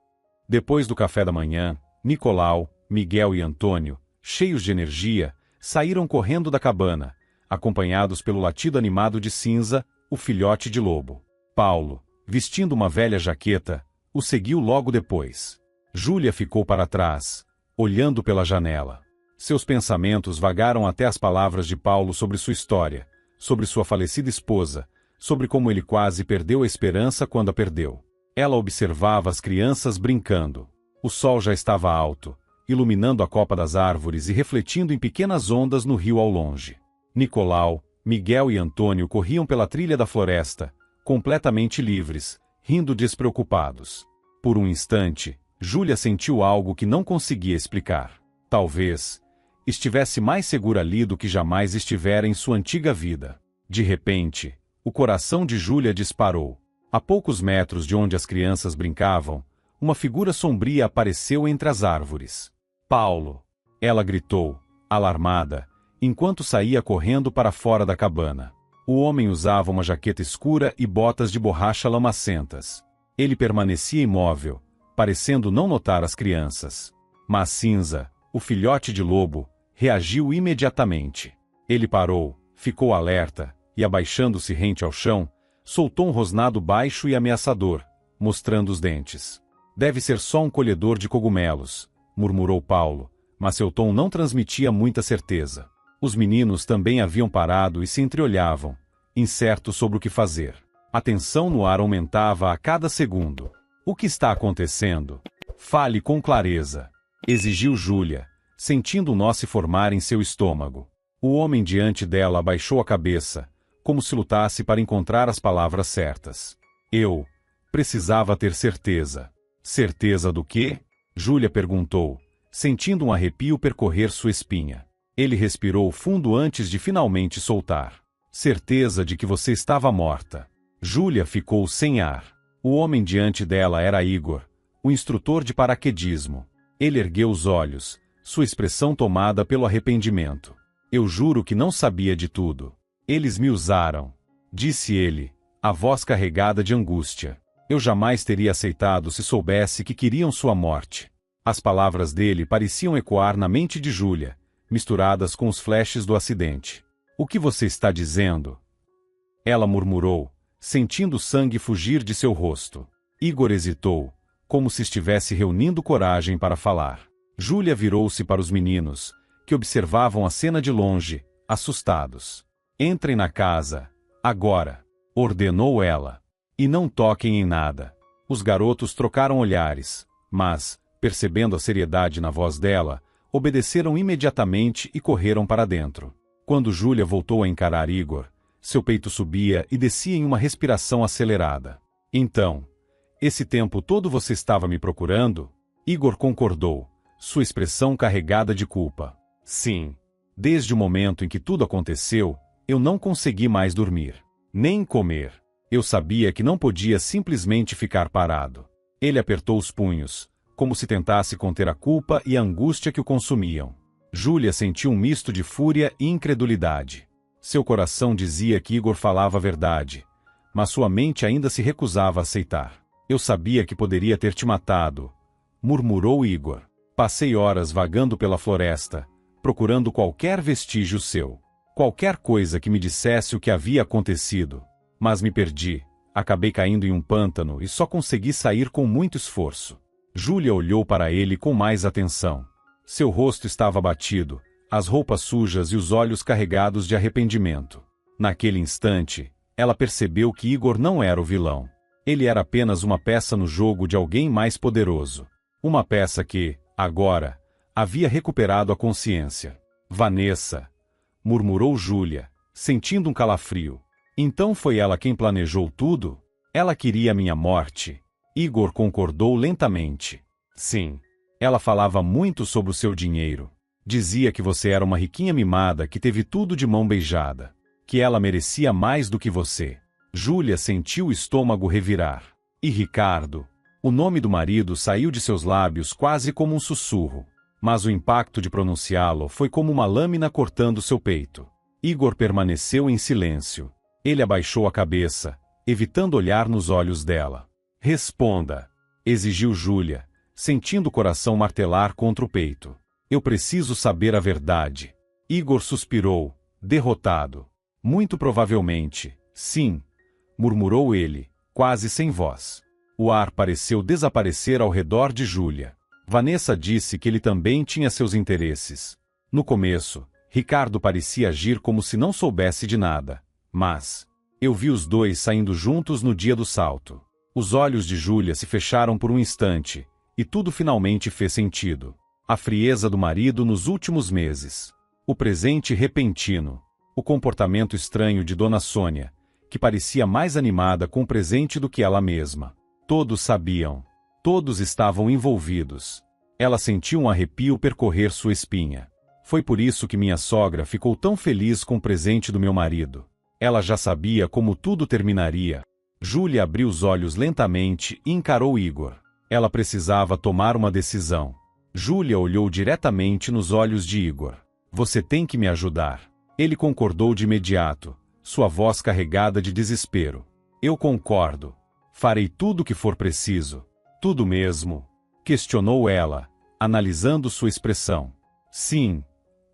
Depois do café da manhã, Nicolau, Miguel e Antônio, cheios de energia, saíram correndo da cabana, acompanhados pelo latido animado de Cinza, o filhote de lobo. Paulo, vestindo uma velha jaqueta, o seguiu logo depois. Júlia ficou para trás, olhando pela janela. Seus pensamentos vagaram até as palavras de Paulo sobre sua história, sobre sua falecida esposa, sobre como ele quase perdeu a esperança quando a perdeu. Ela observava as crianças brincando. O sol já estava alto, iluminando a copa das árvores e refletindo em pequenas ondas no rio ao longe. Nicolau, Miguel e Antônio corriam pela trilha da floresta, completamente livres, rindo despreocupados. Por um instante, Júlia sentiu algo que não conseguia explicar. Talvez estivesse mais segura ali do que jamais estivera em sua antiga vida. De repente, o coração de Júlia disparou. A poucos metros de onde as crianças brincavam, uma figura sombria apareceu entre as árvores. Paulo! Ela gritou, alarmada, enquanto saía correndo para fora da cabana. O homem usava uma jaqueta escura e botas de borracha lamacentas. Ele permanecia imóvel, parecendo não notar as crianças. Mas Cinza, o filhote de lobo, reagiu imediatamente. Ele parou, ficou alerta, e abaixando-se rente ao chão, soltou um rosnado baixo e ameaçador, mostrando os dentes. Deve ser só um colhedor de cogumelos, murmurou Paulo, mas seu tom não transmitia muita certeza. Os meninos também haviam parado e se entreolhavam, incertos sobre o que fazer. A tensão no ar aumentava a cada segundo. O que está acontecendo? Fale com clareza, exigiu Júlia, sentindo um nó se formar em seu estômago. O homem diante dela abaixou a cabeça, como se lutasse para encontrar as palavras certas. Eu precisava ter certeza. Certeza do quê? Júlia perguntou, sentindo um arrepio percorrer sua espinha. Ele respirou fundo antes de finalmente soltar. Certeza de que você estava morta. Júlia ficou sem ar. O homem diante dela era Igor, o instrutor de paraquedismo. Ele ergueu os olhos, sua expressão tomada pelo arrependimento. Eu juro que não sabia de tudo. Eles me usaram, disse ele, a voz carregada de angústia. Eu jamais teria aceitado se soubesse que queriam sua morte. As palavras dele pareciam ecoar na mente de Júlia, misturadas com os flashes do acidente. O que você está dizendo? Ela murmurou, sentindo o sangue fugir de seu rosto. Igor hesitou, como se estivesse reunindo coragem para falar. Júlia virou-se para os meninos, que observavam a cena de longe, assustados. Entrem na casa, agora, ordenou ela. E não toquem em nada. Os garotos trocaram olhares, mas, percebendo a seriedade na voz dela, obedeceram imediatamente e correram para dentro. Quando Júlia voltou a encarar Igor, seu peito subia e descia em uma respiração acelerada. Então, esse tempo todo você estava me procurando? Igor concordou, sua expressão carregada de culpa. Sim. Desde o momento em que tudo aconteceu, eu não consegui mais dormir, nem comer. Eu sabia que não podia simplesmente ficar parado. Ele apertou os punhos, como se tentasse conter a culpa e a angústia que o consumiam. Júlia sentiu um misto de fúria e incredulidade. Seu coração dizia que Igor falava a verdade, mas sua mente ainda se recusava a aceitar. Eu sabia que poderia ter te matado, murmurou Igor. Passei horas vagando pela floresta, procurando qualquer vestígio seu. Qualquer coisa que me dissesse o que havia acontecido. Mas me perdi, acabei caindo em um pântano e só consegui sair com muito esforço. Júlia olhou para ele com mais atenção. Seu rosto estava abatido, as roupas sujas e os olhos carregados de arrependimento. Naquele instante, ela percebeu que Igor não era o vilão. Ele era apenas uma peça no jogo de alguém mais poderoso. Uma peça que, agora, havia recuperado a consciência. Vanessa, murmurou Júlia, sentindo um calafrio. Então foi ela quem planejou tudo? Ela queria minha morte. Igor concordou lentamente. Sim. Ela falava muito sobre o seu dinheiro. Dizia que você era uma riquinha mimada que teve tudo de mão beijada. Que ela merecia mais do que você. Júlia sentiu o estômago revirar. E Ricardo? O nome do marido saiu de seus lábios quase como um sussurro. Mas o impacto de pronunciá-lo foi como uma lâmina cortando seu peito. Igor permaneceu em silêncio. Ele abaixou a cabeça, evitando olhar nos olhos dela. Responda, exigiu Júlia, sentindo o coração martelar contra o peito. Eu preciso saber a verdade. Igor suspirou, derrotado. Muito provavelmente, sim, murmurou ele, quase sem voz. O ar pareceu desaparecer ao redor de Júlia. Vanessa disse que ele também tinha seus interesses. No começo, Ricardo parecia agir como se não soubesse de nada. Mas, eu vi os dois saindo juntos no dia do salto. Os olhos de Júlia se fecharam por um instante, e tudo finalmente fez sentido. A frieza do marido nos últimos meses. O presente repentino. O comportamento estranho de Dona Sônia, que parecia mais animada com o presente do que ela mesma. Todos sabiam. Todos estavam envolvidos. Ela sentiu um arrepio percorrer sua espinha. Foi por isso que minha sogra ficou tão feliz com o presente do meu marido. Ela já sabia como tudo terminaria. Júlia abriu os olhos lentamente e encarou Igor. Ela precisava tomar uma decisão. Júlia olhou diretamente nos olhos de Igor. Você tem que me ajudar. Ele concordou de imediato, sua voz carregada de desespero. Eu concordo. Farei tudo o que for preciso. Tudo mesmo? Questionou ela, analisando sua expressão. Sim,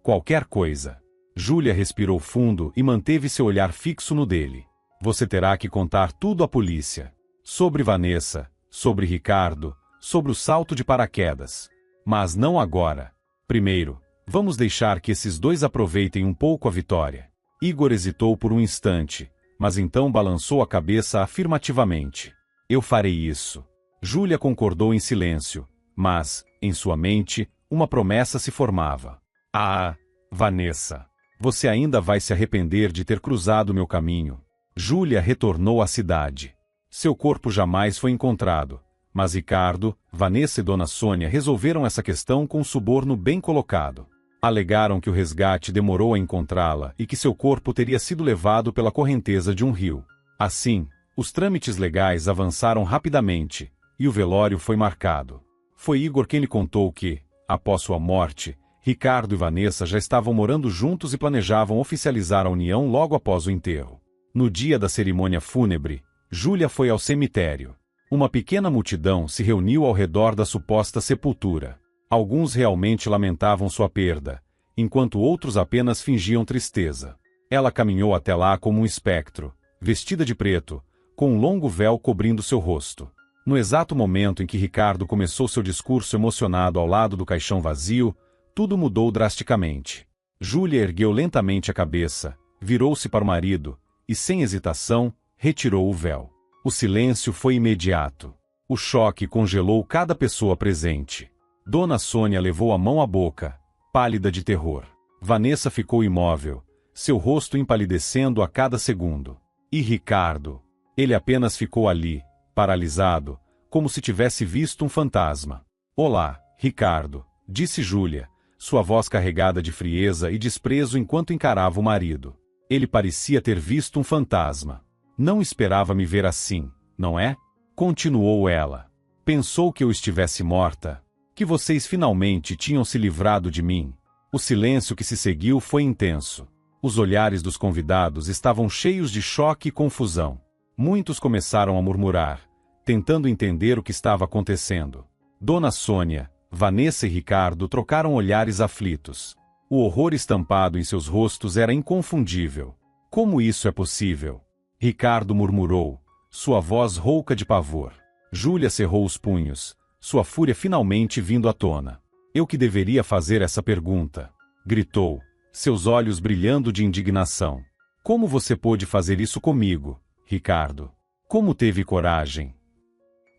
qualquer coisa. Júlia respirou fundo e manteve seu olhar fixo no dele. Você terá que contar tudo à polícia. Sobre Vanessa, sobre Ricardo, sobre o salto de paraquedas. Mas não agora. Primeiro, vamos deixar que esses dois aproveitem um pouco a vitória. Igor hesitou por um instante, mas então balançou a cabeça afirmativamente. Eu farei isso. Júlia concordou em silêncio, mas, em sua mente, uma promessa se formava. Ah, Vanessa, você ainda vai se arrepender de ter cruzado meu caminho. Júlia retornou à cidade. Seu corpo jamais foi encontrado, mas Ricardo, Vanessa e Dona Sônia resolveram essa questão com um suborno bem colocado. Alegaram que o resgate demorou a encontrá-la e que seu corpo teria sido levado pela correnteza de um rio. Assim, os trâmites legais avançaram rapidamente, e o velório foi marcado. Foi Igor quem lhe contou que, após sua morte, Ricardo e Vanessa já estavam morando juntos e planejavam oficializar a união logo após o enterro. No dia da cerimônia fúnebre, Júlia foi ao cemitério. Uma pequena multidão se reuniu ao redor da suposta sepultura. Alguns realmente lamentavam sua perda, enquanto outros apenas fingiam tristeza. Ela caminhou até lá como um espectro, vestida de preto, com um longo véu cobrindo seu rosto. No exato momento em que Ricardo começou seu discurso emocionado ao lado do caixão vazio, tudo mudou drasticamente. Júlia ergueu lentamente a cabeça, virou-se para o marido, e sem hesitação, retirou o véu. O silêncio foi imediato. O choque congelou cada pessoa presente. Dona Sônia levou a mão à boca, pálida de terror. Vanessa ficou imóvel, seu rosto empalidecendo a cada segundo. E Ricardo? Ele apenas ficou ali, paralisado, como se tivesse visto um fantasma. Olá, Ricardo, disse Júlia, sua voz carregada de frieza e desprezo enquanto encarava o marido. Ele parecia ter visto um fantasma. Não esperava me ver assim, não é? Continuou ela. Pensou que eu estivesse morta? Que vocês finalmente tinham se livrado de mim? O silêncio que se seguiu foi intenso. Os olhares dos convidados estavam cheios de choque e confusão. Muitos começaram a murmurar, tentando entender o que estava acontecendo. Dona Sônia, Vanessa e Ricardo trocaram olhares aflitos. O horror estampado em seus rostos era inconfundível. Como isso é possível? Ricardo murmurou, sua voz rouca de pavor. Júlia cerrou os punhos, sua fúria finalmente vindo à tona. Eu que deveria fazer essa pergunta, gritou, seus olhos brilhando de indignação. Como você pôde fazer isso comigo, Ricardo? Como teve coragem?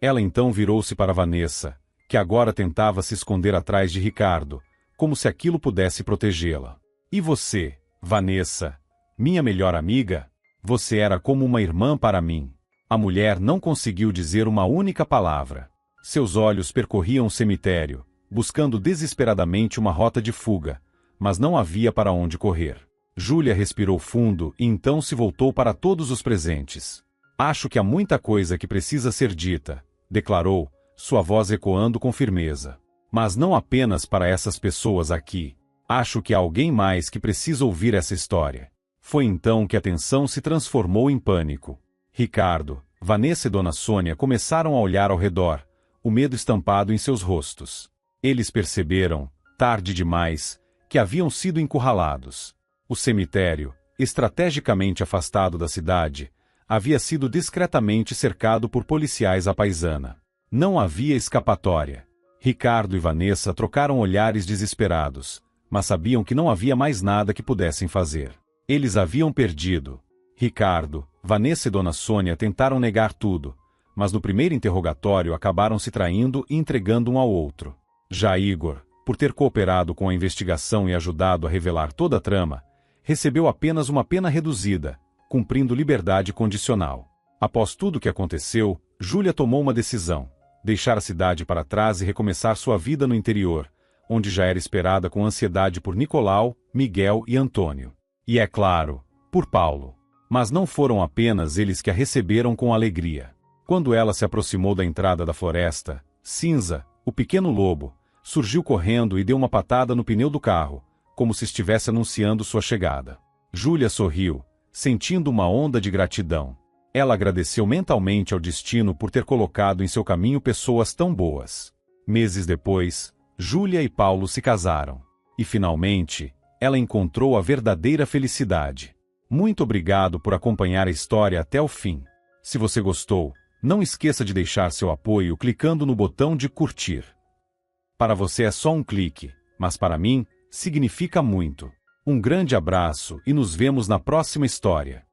Ela então virou-se para Vanessa, que agora tentava se esconder atrás de Ricardo, como se aquilo pudesse protegê-la. E você, Vanessa, minha melhor amiga? Você era como uma irmã para mim. A mulher não conseguiu dizer uma única palavra. Seus olhos percorriam o cemitério, buscando desesperadamente uma rota de fuga, mas não havia para onde correr. Júlia respirou fundo e então se voltou para todos os presentes. Acho que há muita coisa que precisa ser dita, declarou, sua voz ecoando com firmeza. Mas não apenas para essas pessoas aqui. Acho que há alguém mais que precisa ouvir essa história. Foi então que a tensão se transformou em pânico. Ricardo, Vanessa e Dona Sônia começaram a olhar ao redor, o medo estampado em seus rostos. Eles perceberam, tarde demais, que haviam sido encurralados. O cemitério, estrategicamente afastado da cidade, havia sido discretamente cercado por policiais à paisana. Não havia escapatória. Ricardo e Vanessa trocaram olhares desesperados, mas sabiam que não havia mais nada que pudessem fazer. Eles haviam perdido. Ricardo, Vanessa e Dona Sônia tentaram negar tudo, mas no primeiro interrogatório acabaram se traindo e entregando um ao outro. Já Igor, por ter cooperado com a investigação e ajudado a revelar toda a trama, recebeu apenas uma pena reduzida, cumprindo liberdade condicional. Após tudo o que aconteceu, Júlia tomou uma decisão: deixar a cidade para trás e recomeçar sua vida no interior, onde já era esperada com ansiedade por Nicolau, Miguel e Antônio. E é claro, por Paulo. Mas não foram apenas eles que a receberam com alegria. Quando ela se aproximou da entrada da floresta, Cinza, o pequeno lobo, surgiu correndo e deu uma patada no pneu do carro, como se estivesse anunciando sua chegada. Júlia sorriu, sentindo uma onda de gratidão. Ela agradeceu mentalmente ao destino por ter colocado em seu caminho pessoas tão boas. Meses depois, Júlia e Paulo se casaram. E finalmente, ela encontrou a verdadeira felicidade. Muito obrigado por acompanhar a história até o fim. Se você gostou, não esqueça de deixar seu apoio clicando no botão de curtir. Para você é só um clique, mas para mim, significa muito. Um grande abraço e nos vemos na próxima história.